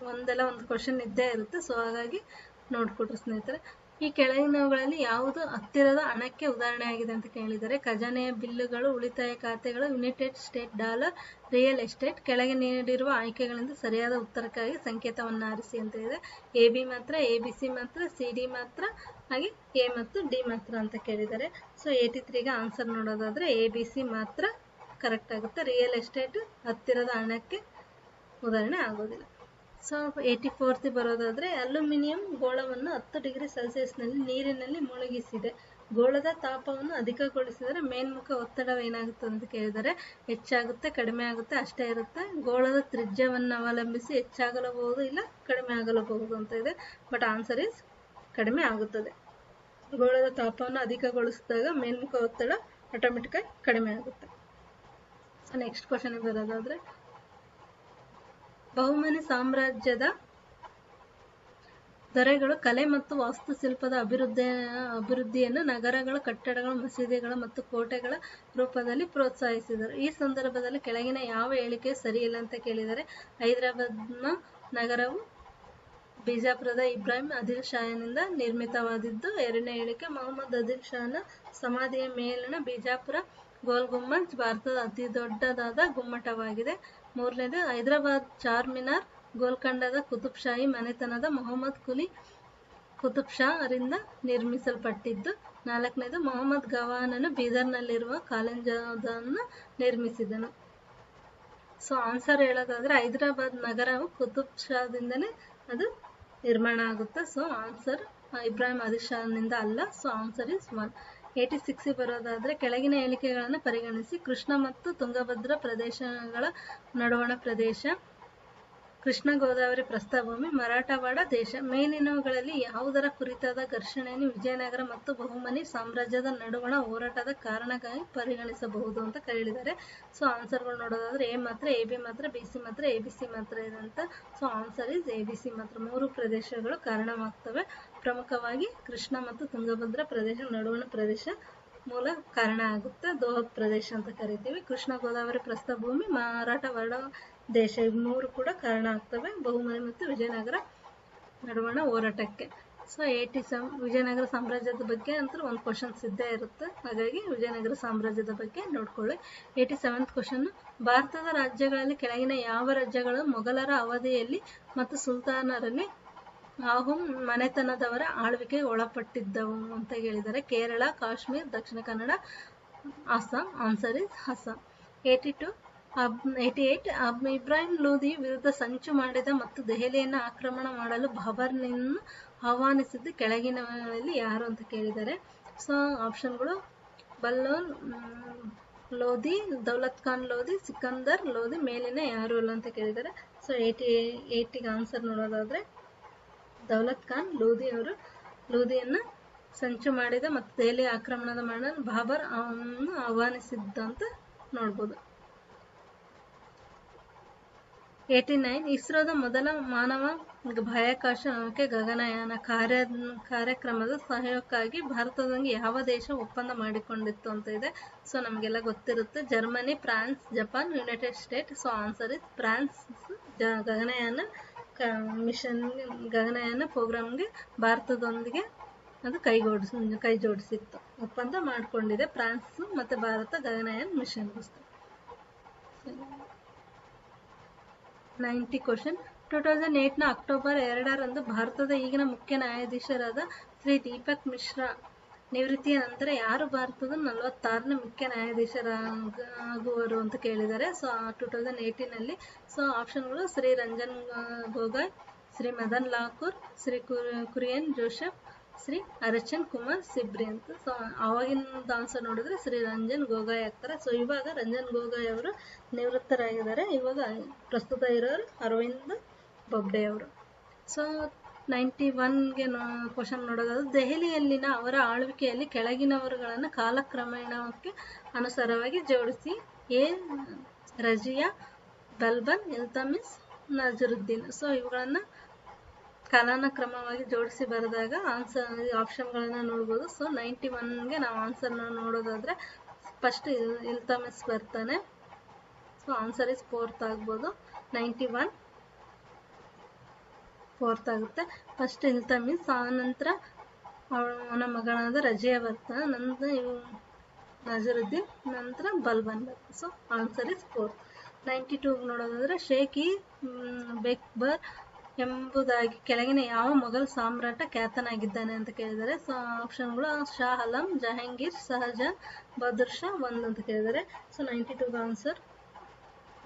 ಒಂದು ಕ್ವಶನ್ ಇದ್ದೇ ಇರುತ್ತೆ. ಸೊ ಹಾಗಾಗಿ ನೋಡ್ಕೊಟ್ರು ಸ್ನೇಹಿತರೆ. ಈ ಕೆಳಗಿನವುಗಳಲ್ಲಿ ಯಾವುದು ಹತ್ತಿರದ ಹಣಕ್ಕೆ ಉದಾಹರಣೆಯಾಗಿದೆ ಅಂತ ಕೇಳಿದರೆ ಖಜಾನೆಯ ಬಿಲ್ಲುಗಳು, ಉಳಿತಾಯ ಖಾತೆಗಳು, United state dollar, real estate. ಕೆಳಗೆ ನೀಡಿರುವ ಆಯ್ಕೆಗಳಿಂದ ಸರಿಯಾದ ಉತ್ತರಕ್ಕಾಗಿ ಸಂಕೇತವನ್ನು ಆರಿಸಿ ಅಂತ ಇದೆ. AB ಮಾತ್ರ, ABC ಮಾತ್ರ, CD ಮಾತ್ರ, ಹಾಗೆ A ಮತ್ತು D ಮಾತ್ರ ಅಂತ ಕೇಳಿದ್ದಾರೆ. ಸೊ 83ಗೆ ಆನ್ಸರ್ ನೋಡೋದಾದ್ರೆ ABC ಮಾತ್ರ ಕರೆಕ್ಟ್ ಆಗುತ್ತೆ. ರಿಯಲ್ ಎಸ್ಟೇಟ್ ಹತ್ತಿರದ ಹಣಕ್ಕೆ ಉದಾಹರಣೆ ಆಗೋದಿಲ್ಲ. ಸೊ 84th ಬರೋದಾದ್ರೆ, ಅಲ್ಯೂಮಿನಿಯಂ ಗೋಳವನ್ನು 10 ಡಿಗ್ರಿ ಸೆಲ್ಸಿಯಸ್ನಲ್ಲಿ ನೀರಿನಲ್ಲಿ ಮುಳುಗಿಸಿದೆ. ಗೋಳದ ತಾಪವನ್ನು ಅಧಿಕಗೊಳಿಸಿದರೆ ಮೇಲ್ಮುಖ ಒತ್ತಡವೇನಾಗುತ್ತೆ ಅಂತ ಕೇಳಿದರೆ ಹೆಚ್ಚಾಗುತ್ತೆ, ಕಡಿಮೆ ಆಗುತ್ತೆ, ಅಷ್ಟೇ ಇರುತ್ತೆ. ಗೋಳದ ತ್ರಿಜ್ಯವನ್ನು ಅವಲಂಬಿಸಿ ಹೆಚ್ಚಾಗಲಬಹುದು ಇಲ್ಲ ಕಡಿಮೆ ಆಗಲಬಹುದು ಅಂತ ಇದೆ. ಬಟ್ ಆನ್ಸರ್ ಇಸ್ ಕಡಿಮೆ ಆಗುತ್ತದೆ. ಗೋಳದ ತಾಪವನ್ನು ಅಧಿಕಗೊಳಿಸಿದಾಗ ಮೇಲ್ಮುಖ ಒತ್ತಡ ಆಟೋಮೆಟಿಕ್ ಆಗಿ ಕಡಿಮೆ ಆಗುತ್ತೆ. ಸೊ ನೆಕ್ಸ್ಟ್ ಕ್ವಶನ್ ಬರೋದಾದ್ರೆ, ಬಹುಮನಿ ಸಾಮ್ರಾಜ್ಯದ ದೊರೆಗಳು ಕಲೆ ಮತ್ತು ವಾಸ್ತುಶಿಲ್ಪದ ಅಭಿವೃದ್ಧಿಯನ್ನು ನಗರಗಳ ಕಟ್ಟಡಗಳ, ಮಸೀದಿಗಳ ಮತ್ತು ಕೋಟೆಗಳ ರೂಪದಲ್ಲಿ ಪ್ರೋತ್ಸಾಹಿಸಿದರು. ಈ ಸಂದರ್ಭದಲ್ಲಿ ಕೆಳಗಿನ ಯಾವ ಹೇಳಿಕೆ ಸರಿಯಿಲ್ಲ ಅಂತ ಕೇಳಿದರೆ ಹೈದರಾಬಾದ್ನ ನಗರವು ಬಿಜಾಪುರದ ಇಬ್ರಾಹಿಂ ಆದಿಲ್ ಶಾಹನಿಂದ ನಿರ್ಮಿತವಾದದ್ದು. ಎರಡನೇ ಹೇಳಿಕೆ, ಮೊಹಮ್ಮದ್ ಆದಿಲ್ ಶಾಹನ ಸಮಾಧಿಯ ಮೇಲಿನ ಬಿಜಾಪುರ ಗೋಲ್ ಗುಮ್ಮಜ್ ಭಾರತದ ಅತಿ ದೊಡ್ಡದಾದ ಗುಮ್ಮಟವಾಗಿದೆ. ಮೂರನೇದು, ಹೈದರಾಬಾದ್ ಚಾರ್ಮಿನಾರ್ ಗೋಲ್ಕೊಂಡದ ಕುತುಬ್ ಶಾಹಿ ಮನೆತನದ ಮೊಹಮ್ಮದ್ ಕುಲಿ ಕುತುಬ್ ಶಾ ರಿಂದ ನಿರ್ಮಿಸಲ್ಪಟ್ಟಿದ್ದು. ನಾಲ್ಕನೇದು, ಮೊಹಮ್ಮದ್ ಗವಾನನು ಬೀದರ್ನಲ್ಲಿರುವ ಕಾಲಿಂಜಾದನ್ನು ನಿರ್ಮಿಸಿದನು. ಸೊ ಆನ್ಸರ್ ಹೇಳೋದಾದ್ರೆ ಹೈದರಾಬಾದ್ ನಗರವು ಕುತುಬ್ ಶಾದಿಂದನೇ ಅದು ನಿರ್ಮಾಣ ಆಗುತ್ತೆ. ಸೊ ಆನ್ಸರ್ ಇಬ್ರಾಹಿಂ ಆದಿಲ್ ಶಾಹನಿಂದ ಅಲ್ಲ. So answer is 1. 86 ಬರೋದಾದ್ರೆ, ಕೆಳಗಿನ ಹೇಳಿಕೆಗಳನ್ನು ಪರಿಗಣಿಸಿ. ಕೃಷ್ಣ ಮತ್ತು ತುಂಗಭದ್ರಾ ಪ್ರದೇಶಗಳ ನಡುವಣ ಪ್ರದೇಶ, ಕೃಷ್ಣ ಗೋದಾವರಿ ಪ್ರಸ್ಥಭೂಮಿ, ಮರಾಠವಾಡ ದೇಶ. ಮೇಲಿನವುಗಳಲ್ಲಿ ಯಾವುದರ ಕುರಿತಾದ ಘರ್ಷಣೆಯನ್ನು ವಿಜಯನಗರ ಮತ್ತು ಬಹುಮನಿ ಸಾಮ್ರಾಜ್ಯದ ನಡುವಣ ಹೋರಾಟದ ಕಾರಣಕ್ಕಾಗಿ ಪರಿಗಣಿಸಬಹುದು ಅಂತ ಕೇಳಿದ್ದಾರೆ. ಸೊ ಆನ್ಸರ್ಗಳು ನೋಡೋದಾದ್ರೆ A ಮಾತ್ರ, AB ಮಾತ್ರ, BC ಮಾತ್ರ, ABC ಮಾತ್ರ ಇದೆ ಅಂತ. ಸೊ ಆನ್ಸರ್ ಇಸ್ ABC ಮಾತ್ರ. 3 ಪ್ರದೇಶಗಳು ಕಾರಣವಾಗ್ತವೆ. ಪ್ರಮುಖವಾಗಿ ಕೃಷ್ಣ ಮತ್ತು ತುಂಗಭದ್ರಾ ಪ್ರದೇಶ ನಡುವಣ ಪ್ರದೇಶ ಮೂಲ ಕಾರಣ ಆಗುತ್ತೆ. ದೋಹದ್ ಪ್ರದೇಶ ಅಂತ ಕರಿತೀವಿ. ಕೃಷ್ಣ ಗೋದಾವರಿ ಪ್ರಸ್ಥಭೂಮಿ, ಮರಾಠವಾಡ ದೇಶ, ಇವು 3 ಕೂಡ ಕಾರಣ ಆಗ್ತವೆ ಬಹುಮನಿ ಮತ್ತು ವಿಜಯನಗರ ನಡುವಣ ಹೋರಾಟಕ್ಕೆ. ಸೊ 87 ವಿಜಯನಗರ ಸಾಮ್ರಾಜ್ಯದ ಬಗ್ಗೆ ಅಂತ ಒಂದು ಕ್ವಶನ್ಸ್ ಇದ್ದೇ ಇರುತ್ತೆ. ಹಾಗಾಗಿ ವಿಜಯನಗರ ಸಾಮ್ರಾಜ್ಯದ ಬಗ್ಗೆ ನೋಡ್ಕೊಳ್ಳಿ. 87th ಕ್ವಶನ್, ಭಾರತದ ರಾಜ್ಯಗಳಲ್ಲಿ ಕೆಳಗಿನ ಯಾವ ರಾಜ್ಯಗಳು ಮೊಘಲರ ಅವಧಿಯಲ್ಲಿ ಮತ್ತು ಸುಲ್ತಾನರಲ್ಲಿ ಆಹುಂ ಮನೆತನದವರ ಆಳ್ವಿಕೆಗೆ ಒಳಪಟ್ಟಿದ್ದವು ಅಂತ ಹೇಳಿದ್ದಾರೆ. ಕೇರಳ, ಕಾಶ್ಮೀರ್, ದಕ್ಷಿಣ ಕನ್ನಡ, ಅಸ್ಸಾಂ. Answer is Assam. 88 ಇಬ್ರಾಹಿಂ ಲೋಧಿ ವಿರುದ್ಧ ಸಂಚು ಮಾಡಿದ ಮತ್ತು ದೆಹಲಿಯನ್ನು ಆಕ್ರಮಣ ಮಾಡಲು ಬಾಬರ್ನನ್ನು ಆಹ್ವಾನಿಸಿದ್ದು ಕೆಳಗಿನವರಲ್ಲಿ ಯಾರು ಅಂತ ಕೇಳಿದ್ದಾರೆ. ಸೊ ಆಪ್ಷನ್ಗಳು ಬಲ್ಲೋನ್ ಲೋಧಿ, ದೌಲತ್ ಖಾನ್ ಲೋಧಿ, ಸಿಕಂದರ್ ಲೋಧಿ. ಮೇಲಿನ ಯಾರು ಅಲ್ಲ ಅಂತ ಕೇಳಿದ್ದಾರೆ. ಸೊ 88ಗೆ ಆನ್ಸರ್ ನೋಡೋದಾದ್ರೆ ದೌಲತ್ ಖಾನ್ ಲೋಧಿ ಅವರು ಲೋಧಿಯನ್ನು ಸಂಚು ಮಾಡಿದ ಮತ್ತು ದೆಹಲಿ ಆಕ್ರಮಣದ ಮಾಡಲು ಬಾಬರ್ ಆಹ್ವಾನಿಸಿದ್ದ ಅಂತ ನೋಡ್ಬೋದು. 89 ಇಸ್ರೋದ ಮೊದಲ ಮಾನವ ಬಾಹ್ಯಾಕಾಶ ನೌಕೆ ಗಗನಯಾನ ಕಾರ್ಯಕ್ರಮದ ಸಹಯೋಗಕ್ಕಾಗಿ ಭಾರತದೊಂದಿಗೆ ಯಾವ ದೇಶ ಒಪ್ಪಂದ ಮಾಡಿಕೊಂಡಿತ್ತು ಅಂತ ಇದೆ. ಸೊ ನಮಗೆಲ್ಲ ಗೊತ್ತಿರುತ್ತೆ, Germany, France, Japan, United State. So answer is France. Gaganyaan mission Gaganyaan ಪ್ರೋಗ್ರಾಮ್ಗೆ ಭಾರತದೊಂದಿಗೆ ಅದು ಕೈ ಜೋಡಿಸಿತ್ತು, ಒಪ್ಪಂದ ಮಾಡಿಕೊಂಡಿದೆ ಫ್ರಾನ್ಸ್ ಮತ್ತು ಭಾರತ ಗಗನಯಾನ ಮಿಷನ್ಗೋಸ್ಕರ. 90 ಕ್ವಶನ್. 2008ನ ಅಕ್ಟೋಬರ್ 2ರಂದು ಭಾರತದ ಈಗಿನ ಮುಖ್ಯ ನ್ಯಾಯಾಧೀಶರಾದ ಶ್ರೀ ದೀಪಕ್ ಮಿಶ್ರಾ ನಿವೃತ್ತಿಯ ನಂತರ ಯಾರು ಭಾರತದ 46ನೇ ಮುಖ್ಯ ನ್ಯಾಯಾಧೀಶರಾಗುವರು ಅಂತ ಕೇಳಿದ್ದಾರೆ. ಸೊ 2018ನಲ್ಲಿ. ಸೊ ಆಪ್ಷನ್ಗಳು ಶ್ರೀ ರಂಜನ್ ಗೊಗೊಯ್, ಶ್ರೀ ಮದನ್ ಲಾಕೂರ್, ಶ್ರೀ ಕುರಿಯನ್ ಜೋಸೆಫ್, ಶ್ರೀ ಅರ್ಚನ್ ಕುಮಾರ್ ಸಿಬ್ರಿ ಅಂತ. ಸೊ ಆವಾಗಿನ ಆನ್ಸರ್ ನೋಡಿದ್ರೆ ಶ್ರೀ ರಂಜನ್ ಗೊಗೊಯ್ ಆಗ್ತಾರೆ. ಸೊ ಇವಾಗ ರಂಜನ್ ಗೊಗೊಯ್ ಅವರು ನಿವೃತ್ತರಾಗಿದ್ದಾರೆ. ಇವಾಗ ಪ್ರಸ್ತುತ ಇರೋರು ಅರವಿಂದ್ ಬೊಬ್ಡೆ ಅವರು. ಸೊ 91ಗೆ ಕ್ವಶನ್ ನೋಡೋದಾದ್ರೆ, ದೆಹಲಿಯಲ್ಲಿನ ಅವರ ಆಳ್ವಿಕೆಯಲ್ಲಿ ಕೆಳಗಿನವರುಗಳನ್ನು ಕಾಲಕ್ರಮೇಣಕ್ಕೆ ಅನುಸಾರವಾಗಿ ಜೋಡಿಸಿ. ಎ ರಜಿಯಾ, ಬಲ್ಬನ್, ಇಲ್ತಮಿಸ್, ನಜರುದ್ದೀನ್. ಸೊ ಇವುಗಳನ್ನು ಕಾಲಾನುಕ್ರಮವಾಗಿ ಜೋಡಿಸಿ ಬರೆದಾಗ ಆಪ್ಷನ್ಗಳನ್ನ ನೋಡ್ಬೋದು. ಸೊ 91ಗೆ ನಾವು ಆನ್ಸರ್ನ ನೋಡೋದಾದ್ರೆ ಫಸ್ಟ್ ಇಲ್ತಮಿಸ್ ಬರ್ತಾನೆ. ಸೊ ಆನ್ಸರ್ ಇಸ್ 4th ಆಗ್ಬೋದು. 91 4th ಆಗುತ್ತೆ. ಫಸ್ಟ್ ಇಲ್ತಮಿಸ್, ಆನಂತರ ಅವನ ಮಗಳಾದ ರಜಿಯಾ ಬರ್ತಾನೆ, ನಂತರ ನಜರುದ್ದೀನ್, ನಂತರ ಬಲ್ಬನ್ ಬರ್ತಾನೆ. So answer is 4th. 92 ನೋಡೋದಾದ್ರೆ, ಶೇಖ್ ಇ ಬೆಕ್ಬರ್ ಎಂಬುದಾಗಿ ಕೆಳಗಿನ ಯಾವ ಮೊಘಲ್ ಸಾಮ್ರಾಟ ಖ್ಯಾತನಾಗಿದ್ದಾನೆ ಅಂತ ಕೇಳಿದ್ದಾರೆ. ಸೊ ಆಪ್ಷನ್ಗಳು ಶಾ ಆಲಂ, ಜಹಾಂಗೀರ್, ಶಹಜಾನ್, ಬಹದ್ದೂರ್ ಶಾ 1 ಅಂತ ಕೇಳಿದ್ದಾರೆ. So 92 answer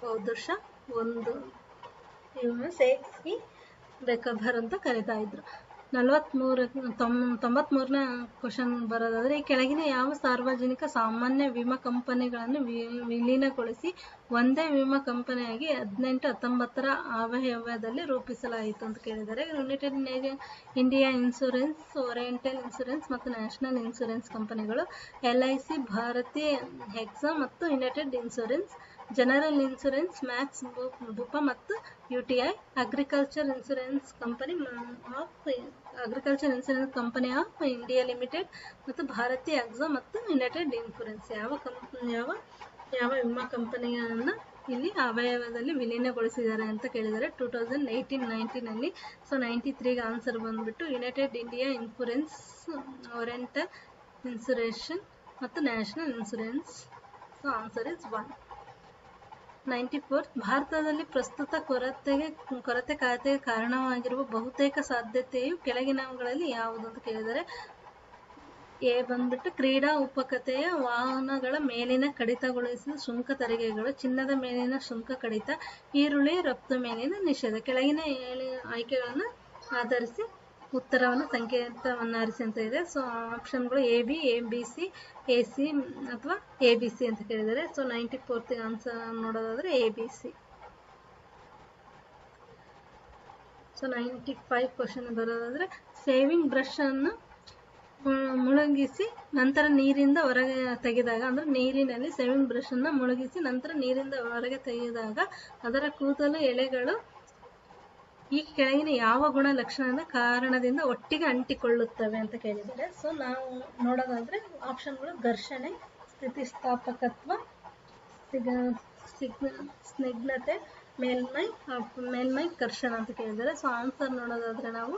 Bahadur Shah 1. ಇವನು ಶೇಖ್ ಇ ಬೆಕ್ಬರ್ ಅಂತ ಕರೀತಾ ಇದ್ರು. 93ನೇ ಕ್ವಶನ್ ಬರೋದಾದ್ರೆ, ಈ ಕೆಳಗಿನ ಯಾವ ಸಾರ್ವಜನಿಕ ಸಾಮಾನ್ಯ ವಿಮಾ ಕಂಪನಿಗಳನ್ನು ವಿಲೀನಗೊಳಿಸಿ ಒಂದೇ ವಿಮಾ ಕಂಪನಿಯಾಗಿ 1819ರ ಆಯವ್ಯಯದಲ್ಲಿ ರೂಪಿಸಲಾಯಿತು ಅಂತ ಕೇಳಿದ್ದಾರೆ. United India Insurance, Oriental Insurance ಮತ್ತು ನ್ಯಾಷನಲ್ ಇನ್ಶೂರೆನ್ಸ್ ಕಂಪನಿಗಳು, LIC, ಭಾರತಿ ಹೆಕ್ಸಾ ಮತ್ತು United Insurance, General Insurance, Max Bupa ಮತ್ತು UTI, Agriculture Insurance Company of India Limited ಮತ್ತು ಭಾರತಿ ಎಕ್ಸಾ ಮತ್ತು ಯುನೈಟೆಡ್ ಇನ್ಶೂರೆನ್ಸ್. ಯಾವ ವಿಮಾ ಕಂಪನಿಯನ್ನು ಇಲ್ಲಿ ಅವಯವದಲ್ಲಿ ವಿಲೀನಗೊಳಿಸಿದ್ದಾರೆ ಅಂತ ಕೇಳಿದ್ದಾರೆ 2018-19ನಲ್ಲಿ. ಸೊ 93ಗೆ ಆನ್ಸರ್ ಬಂದ್ಬಿಟ್ಟು United India Insurance, Oriental Insurance ಮತ್ತು National Insurance. So answer is 1. 94 ಭಾರತದಲ್ಲಿ ಪ್ರಸ್ತುತ ಕೊರತೆ ಖಾತೆಗೆ ಕಾರಣವಾಗಿರುವ ಬಹುತೇಕ ಸಾಧ್ಯತೆಯು ಕೆಳಗಿನವುಗಳಲ್ಲಿ ಯಾವುದು ಅಂತ ಕೇಳಿದರೆ, ಎ ಬಂದ್ಬಿಟ್ಟು ಕ್ರೀಡಾ ಉಪಕತೆಯ ವಾಹನಗಳ ಮೇಲಿನ ಕಡಿತಗೊಳಿಸಿದ ಸುಂಕ ತೆರಿಗೆಗಳು, ಚಿನ್ನದ ಮೇಲಿನ ಸುಂಕ ಕಡಿತ, ಈರುಳ್ಳಿ ರಫ್ತು ಮೇಲಿನ ನಿಷೇಧ. ಕೆಳಗಿನ ಆಯ್ಕೆಗಳನ್ನು ಆಧರಿಸಿ ಉತ್ತರವನ್ನು ಸಂಕೇತವನ್ನು ಆರಿಸಿ ಅಂತ ಇದೆ. ಸೊ ಆಪ್ಷನ್ಗಳು AB, ABC, AC ಅಥವಾ ABC ಅಂತ ಕೇಳಿದ್ದಾರೆ. ಸೊ 94th ಆನ್ಸರ್ ನೋಡೋದಾದ್ರೆ ABC. ಸೊ 95 ಕ್ವಶನ್ ಬರೋದಾದ್ರೆ, ಸೇವಿಂಗ್ ಬ್ರಷ್ ಅನ್ನು ಮುಳುಗಿಸಿ ನಂತರ ನೀರಿಂದ ಹೊರಗೆ ತೆಗೆದಾಗ, ಅಂದ್ರೆ ನೀರಿನಲ್ಲಿ ಸೇವಿಂಗ್ ಬ್ರಷ್ ಅನ್ನು ಮುಳುಗಿಸಿ ನಂತರ ನೀರಿಂದ ಹೊರಗೆ ತೆಗೆದಾಗ ಅದರ ಕೂದಲು ಎಳೆಗಳು ಈ ಕೆಳಗಿನ ಯಾವ ಗುಣ ಲಕ್ಷಣದ ಕಾರಣದಿಂದ ಒಟ್ಟಿಗೆ ಅಂಟಿಕೊಳ್ಳುತ್ತವೆ ಅಂತ ಕೇಳಿದ್ದಾರೆ. ಸೊ ನಾವು ನೋಡೋದಾದ್ರೆ ಆಪ್ಷನ್ಗಳು ಘರ್ಷಣೆ, ಸ್ಥಿತಿಸ್ಥಾಪಕತ್ವ, ಸ್ನಿಗ್ಧತೆ, ಮೇಲ್ಮೈ ಕರ್ಷಣ ಅಂತ ಕೇಳಿದ್ದಾರೆ. ಸೊ ಆನ್ಸರ್ ನೋಡೋದಾದ್ರೆ ನಾವು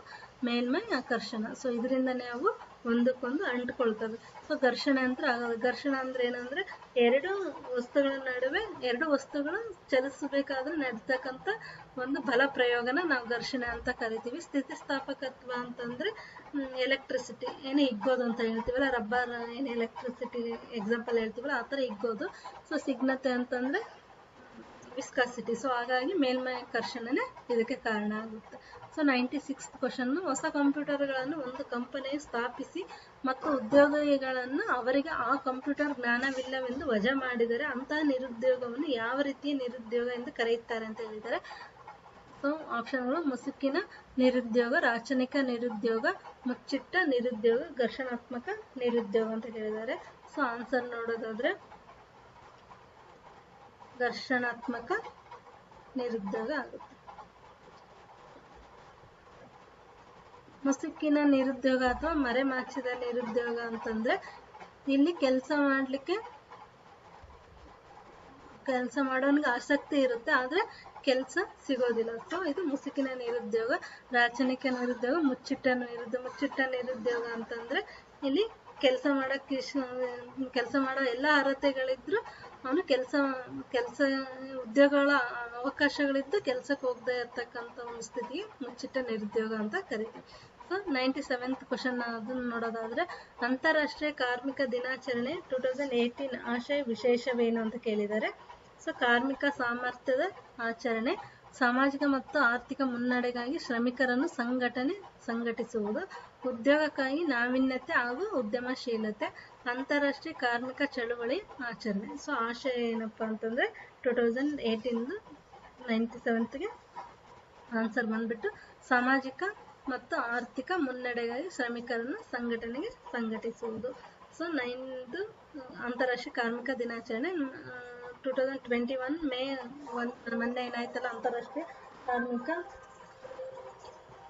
ಮೇಲ್ಮೈ ಆಕರ್ಷಣ. ಸೊ ಇದರಿಂದನೇ ಅವು ಒಂದಕ್ಕೊಂದು ಅಂಟ್ಕೊಳ್ತವೆ. ಸೊ ಘರ್ಷಣೆ ಅಂತ ಆಗೋದು. ಘರ್ಷಣೆ ಅಂದ್ರೆ ಏನಂದ್ರೆ ಎರಡು ವಸ್ತುಗಳು ಚಲಿಸಬೇಕಾದ್ರೆ ನಡೆಸ್ತಕ್ಕಂಥ ಒಂದು ಬಲ ಪ್ರಯೋಗನ ನಾವು ಘರ್ಷಣೆ ಅಂತ ಕರಿತೀವಿ. ಸ್ಥಿತಿಸ್ಥಾಪಕತ್ವ ಅಂತಂದ್ರೆ ಎಲೆಕ್ಟ್ರಿಸಿಟಿ ಏನು ಹಿಗ್ಗೋದು ಅಂತ ಹೇಳ್ತೀವಲ್ಲ, ರಬ್ಬರ್ ಏನು ಎಲೆಕ್ಟ್ರಿಸಿಟಿ ಎಕ್ಸಾಂಪಲ್ ಹೇಳ್ತೀವಲ್ಲ ಆ ಥರ ಹಿಗ್ಗೋದು. ಸೊ ಸ್ನಿಗ್ಧತೆ ಅಂತಂದ್ರೆ ವಿಸ್ಕಾಸಿಟಿ. ಸೊ ಹಾಗಾಗಿ ಮೇಲ್ಮೈ ಕರ್ಷಣೆನೇ ಇದಕ್ಕೆ ಕಾರಣ ಆಗುತ್ತೆ. ಸೊ 96th ಕ್ವಶನ್, ಹೊಸ ಕಂಪ್ಯೂಟರ್ಗಳನ್ನು ಒಂದು ಕಂಪನಿಯು ಸ್ಥಾಪಿಸಿ ಮತ್ತು ಉದ್ಯೋಗಿಗಳನ್ನು ಅವರಿಗೆ ಆ ಕಂಪ್ಯೂಟರ್ ಜ್ಞಾನವಿಲ್ಲವೆಂದು ವಜಾ ಮಾಡಿದರೆ ಅಂತಹ ನಿರುದ್ಯೋಗವನ್ನು ಯಾವ ರೀತಿಯ ನಿರುದ್ಯೋಗ ಎಂದು ಕರೆಯುತ್ತಾರೆ ಅಂತ ಹೇಳಿದ್ದಾರೆ. ಸೊ ಆಪ್ಷನ್ಗಳು ಮುಸುಕಿನ ನಿರುದ್ಯೋಗ, ರಾಚನಿಕ ನಿರುದ್ಯೋಗ, ಮುಚ್ಚಿಟ್ಟ ನಿರುದ್ಯೋಗ, ಘರ್ಷಣಾತ್ಮಕ ನಿರುದ್ಯೋಗ ಅಂತ ಹೇಳಿದ್ದಾರೆ. ಸೊ ಆನ್ಸರ್ ನೋಡೋದಾದ್ರೆ ಘರ್ಷಣಾತ್ಮಕ ನಿರುದ್ಯೋಗ ಆಗುತ್ತೆ. ಮುಸುಕಿನ ನಿರುದ್ಯೋಗ ಅಥವಾ ಮರೆಮಾಚಿದ ನಿರುದ್ಯೋಗ ಅಂತಂದ್ರೆ ಇಲ್ಲಿ ಕೆಲಸ ಮಾಡೋನಿಗೆ ಆಸಕ್ತಿ ಇರುತ್ತೆ, ಆದ್ರೆ ಕೆಲಸ ಸಿಗೋದಿಲ್ಲ. ಸೊ ಇದು ಮುಸುಕಿನ ನಿರುದ್ಯೋಗ. ರಾಚನಿಕ ನಿರುದ್ಯೋಗ, ಮುಚ್ಚಿಟ್ಟ ನಿರುದ್ಯೋಗ ಅಂತಂದ್ರೆ ಇಲ್ಲಿ ಕೆಲಸ ಮಾಡೋ ಎಲ್ಲ ಅರ್ಹತೆಗಳಿದ್ರು ಅವನು ಕೆಲಸ ಉದ್ಯೋಗಗಳ ಅವಕಾಶಗಳಿದ್ದು ಕೆಲಸಕ್ಕೆ ಹೋಗದೆ ಇರ್ತಕ್ಕಂಥ ಒಂದು ಸ್ಥಿತಿಗೆ ಮುಚ್ಚಿಟ್ಟ ನಿರುದ್ಯೋಗ ಅಂತ ಕರೀತೀವಿ. ಸೊ 97th ಕ್ವಶನ್ ಅದನ್ನು ನೋಡೋದಾದ್ರೆ, ಅಂತಾರಾಷ್ಟ್ರೀಯ ಕಾರ್ಮಿಕ ದಿನಾಚರಣೆ 2018 ಆಶಯ ವಿಶೇಷವೇನು ಅಂತ ಕೇಳಿದ್ದಾರೆ. ಸೊ ಕಾರ್ಮಿಕ ಸಾಮರ್ಥ್ಯದ ಆಚರಣೆ, ಸಾಮಾಜಿಕ ಮತ್ತು ಆರ್ಥಿಕ ಮುನ್ನಡೆಗಾಗಿ ಶ್ರಮಿಕರನ್ನು ಸಂಘಟಿಸುವುದು, ಉದ್ಯೋಗಕ್ಕಾಗಿ ನಾವೀನ್ಯತೆ ಹಾಗೂ ಉದ್ಯಮಶೀಲತೆ, ಅಂತಾರಾಷ್ಟ್ರೀಯ ಕಾರ್ಮಿಕ ಚಳುವಳಿ ಆಚರಣೆ. ಸೊ ಆಶಯ ಏನಪ್ಪಾ ಅಂತಂದ್ರೆ 2018 97ಗೆ ಆನ್ಸರ್ ಬಂದ್ಬಿಟ್ಟು ಸಾಮಾಜಿಕ ಮತ್ತು ಆರ್ಥಿಕ ಮುನ್ನಡೆಗಾಗಿ ಶ್ರಮಿಕರನ್ನು ಸಂಘಟಿಸುವುದು. ಸೊ 9th ಅಂತಾರಾಷ್ಟ್ರೀಯ ಕಾರ್ಮಿಕ ದಿನಾಚರಣೆ 2021 ಮೇ 1 ಮೊನ್ನೆ ಏನಾಯ್ತಲ್ಲ ಅಂತಾರಾಷ್ಟ್ರೀಯ ಕಾರ್ಮಿಕ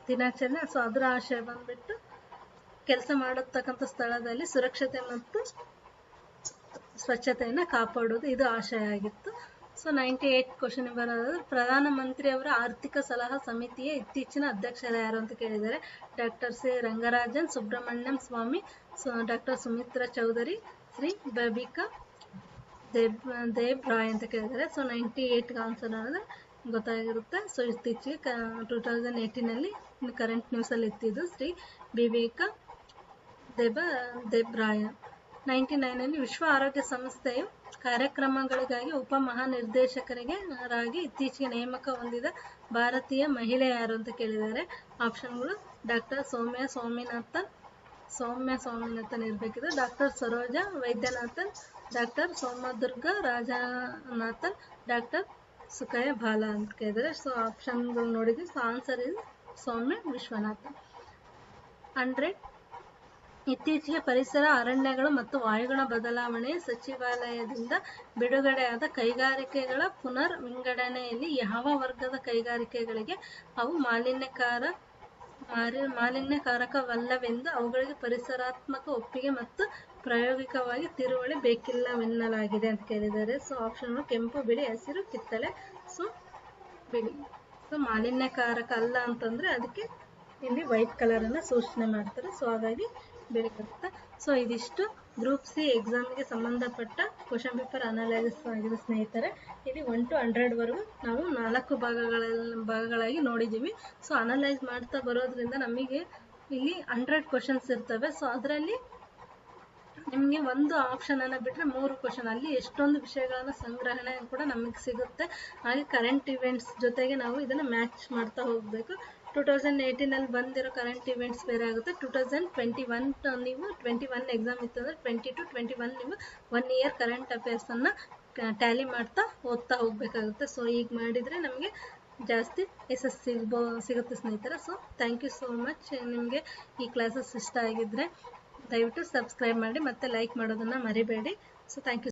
ದಿನಾಚರಣೆ. ಸೊ ಅದರ ಆಶಯ ಬಂದ್ಬಿಟ್ಟು ಕೆಲಸ ಮಾಡತಕ್ಕಂಥ ಸ್ಥಳದಲ್ಲಿ ಸುರಕ್ಷತೆ ಮತ್ತು ಸ್ವಚ್ಛತೆಯನ್ನು ಕಾಪಾಡುವುದು, ಇದು ಆಶಯ ಆಗಿತ್ತು. ಸೊ 98 ಕ್ವಶನ್ ಬರೋದಾದ್ರೆ, ಪ್ರಧಾನಮಂತ್ರಿಯವರ ಆರ್ಥಿಕ ಸಲಹಾ ಸಮಿತಿಯ ಇತ್ತೀಚಿನ ಅಧ್ಯಕ್ಷರು ಯಾರು ಅಂತ ಕೇಳಿದ್ದಾರೆ. ಡಾಕ್ಟರ್ ಸಿ ರಂಗರಾಜನ್, ಸುಬ್ರಹ್ಮಣ್ಯಂ ಸ್ವಾಮಿ, ಡಾಕ್ಟರ್ ಸುಮಿತ್ರಾ ಚೌಧರಿ, ಶ್ರೀ ಬಬಿಕಾ ದೇಬ್ ರಾಯ್ ಅಂತ ಕೇಳಿದ್ದಾರೆ. ಸೊ 98 ಆನ್ಸರ್ ಅನ್ನೋದು ಗೊತ್ತಾಗಿರುತ್ತೆ. ಸೊ ಇತ್ತೀಚೆಗೆ 2018 ಕರೆಂಟ್ ನ್ಯೂಸಲ್ಲಿ ಇತ್ತಿದ್ದು ಶ್ರೀ ಬಿಬಿಕಾ ದೇಬ್ ರಾಯ್. 99 ವಿಶ್ವ ಆರೋಗ್ಯ ಸಂಸ್ಥೆಯು ಕಾರ್ಯಕ್ರಮಗಳಿಗಾಗಿ ಉಪ ಮಹಾನಿರ್ದೇಶಕರಾಗಿ ಇತ್ತೀಚೆಗೆ ನೇಮಕ ಹೊಂದಿದ ಭಾರತೀಯ ಮಹಿಳೆ ಯಾರು ಅಂತ ಕೇಳಿದ್ದಾರೆ. ಆಪ್ಷನ್ಗಳು ಡಾಕ್ಟರ್ ಸೌಮ್ಯ ಸ್ವಾಮಿನಾಥನ್ ಇರಬೇಕಿದೆ, doctor Saroja Vaidyanathan, doctor Somadurga Rajanathan, doctor Sukhaya Bala ಅಂತ ಕೇಳಿದ್ದಾರೆ. ಸೊ ಆಪ್ಷನ್ಗಳು ನೋಡಿದ್ವಿ. ಸೊ ಆನ್ಸರ್ ಇದು ಸೌಮ್ಯ ವಿಶ್ವನಾಥನ್. 100 ಇತ್ತೀಚೆಗೆ ಪರಿಸರ, ಅರಣ್ಯಗಳು ಮತ್ತು ವಾಯುಗುಣ ಬದಲಾವಣೆ ಸಚಿವಾಲಯದಿಂದ ಬಿಡುಗಡೆಯಾದ ಕೈಗಾರಿಕೆಗಳ ಪುನರ್ ವಿಂಗಡಣೆಯಲ್ಲಿ ಯಾವ ವರ್ಗದ ಕೈಗಾರಿಕೆಗಳಿಗೆ ಅವು ಮಾಲಿನ್ಯಕಾರಕವಲ್ಲವೆಂದು ಅವುಗಳಿಗೆ ಪರಿಸರಾತ್ಮಕ ಒಪ್ಪಿಗೆ ಮತ್ತು ಪ್ರಾಯೋಗಿಕವಾಗಿ ತಿಳುವಳಿ ಬೇಕಿಲ್ಲವೆನ್ನಲಾಗಿದೆ ಅಂತ ಕೇಳಿದ್ದಾರೆ. ಸೊ ಆಪ್ಷನ್ಗಳು ಕೆಂಪು, ಬಿಳಿ, ಹಸಿರು, ಕಿತ್ತಳೆ. ಸೊ ಬಿಳಿ. ಸೊ ಮಾಲಿನ್ಯಕಾರಕ ಅಲ್ಲ ಅಂತಂದ್ರೆ ಅದಕ್ಕೆ ಇಲ್ಲಿ ವೈಟ್ ಕಲರ್ ಅನ್ನ ಸೂಚನೆ ಮಾಡ್ತಾರೆ. ಸೊ ಹಾಗಾಗಿ ಬಿಳಿ ಬರುತ್ತೆ. ಸೊ ಇದಿಷ್ಟು ಗ್ರೂಪ್ ಸಿ ಎಕ್ಸಾಮ್ಗೆ ಸಂಬಂಧಪಟ್ಟ ಕ್ವಶನ್ ಪೇಪರ್ ಅನಲೈಸಿಸ್ ಆಗಿದೆ ಸ್ನೇಹಿತರೆ. ಇಲ್ಲಿ 1 to 100 ವರೆಗೂ ನಾವು 4 ಭಾಗಗಳಾಗಿ ನೋಡಿದ್ದೀವಿ. ಸೊ ಅನಲೈಸ್ ಮಾಡ್ತಾ ಬರೋದ್ರಿಂದ ನಮಗೆ ಇಲ್ಲಿ 100 ಕ್ವಶನ್ಸ್ ಇರ್ತವೆ. ಸೊ ಅದರಲ್ಲಿ ನಿಮಗೆ ಒಂದು ಆಪ್ಷನ್ ಅನ್ನ ಬಿಟ್ಟರೆ 3 ಕ್ವಶನ್, ಅಲ್ಲಿ ಎಷ್ಟೊಂದು ವಿಷಯಗಳನ್ನ ಸಂಗ್ರಹಣೆ ಕೂಡ ನಮಗೆ ಸಿಗುತ್ತೆ. ಹಾಗೆ ಕರೆಂಟ್ ಇವೆಂಟ್ಸ್ ಜೊತೆಗೆ ನಾವು ಇದನ್ನ ಮ್ಯಾಚ್ ಮಾಡ್ತಾ ಹೋಗಬೇಕು. 2018 ಬಂದಿರೋ ಕರೆಂಟ್ ಇವೆಂಟ್ಸ್ ಬೇರೆ ಆಗುತ್ತೆ. 2021 ನೀವು 21 ಎಕ್ಸಾಮ್ ಇತ್ತು ಅಂದ್ರೆ 20 to 21 ನೀವು 1 ಇಯರ್ ಕರೆಂಟ್ ಅಫೇರ್ಸ್ ಅನ್ನ ಟ್ಯಾಲಿ ಮಾಡ್ತಾ ಓದ್ತಾ ಹೋಗ್ಬೇಕಾಗುತ್ತೆ. ಸೊ ಈಗ ಮಾಡಿದ್ರೆ ನಮಗೆ ಜಾಸ್ತಿ ಎಸ್ ಸಿಗುತ್ತೆ ಸ್ನೇಹಿತರೆ. So thank you so much. ನಿಮಗೆ ಈ ಕ್ಲಾಸಸ್ ಇಷ್ಟ ಆಗಿದ್ರೆ ದಯವಿಟ್ಟು ಸಬ್ಸ್ಕ್ರೈಬ್ ಮಾಡಿ ಮತ್ತೆ ಲೈಕ್ ಮಾಡೋದನ್ನ ಮರಿಬೇಡಿ. So thank you.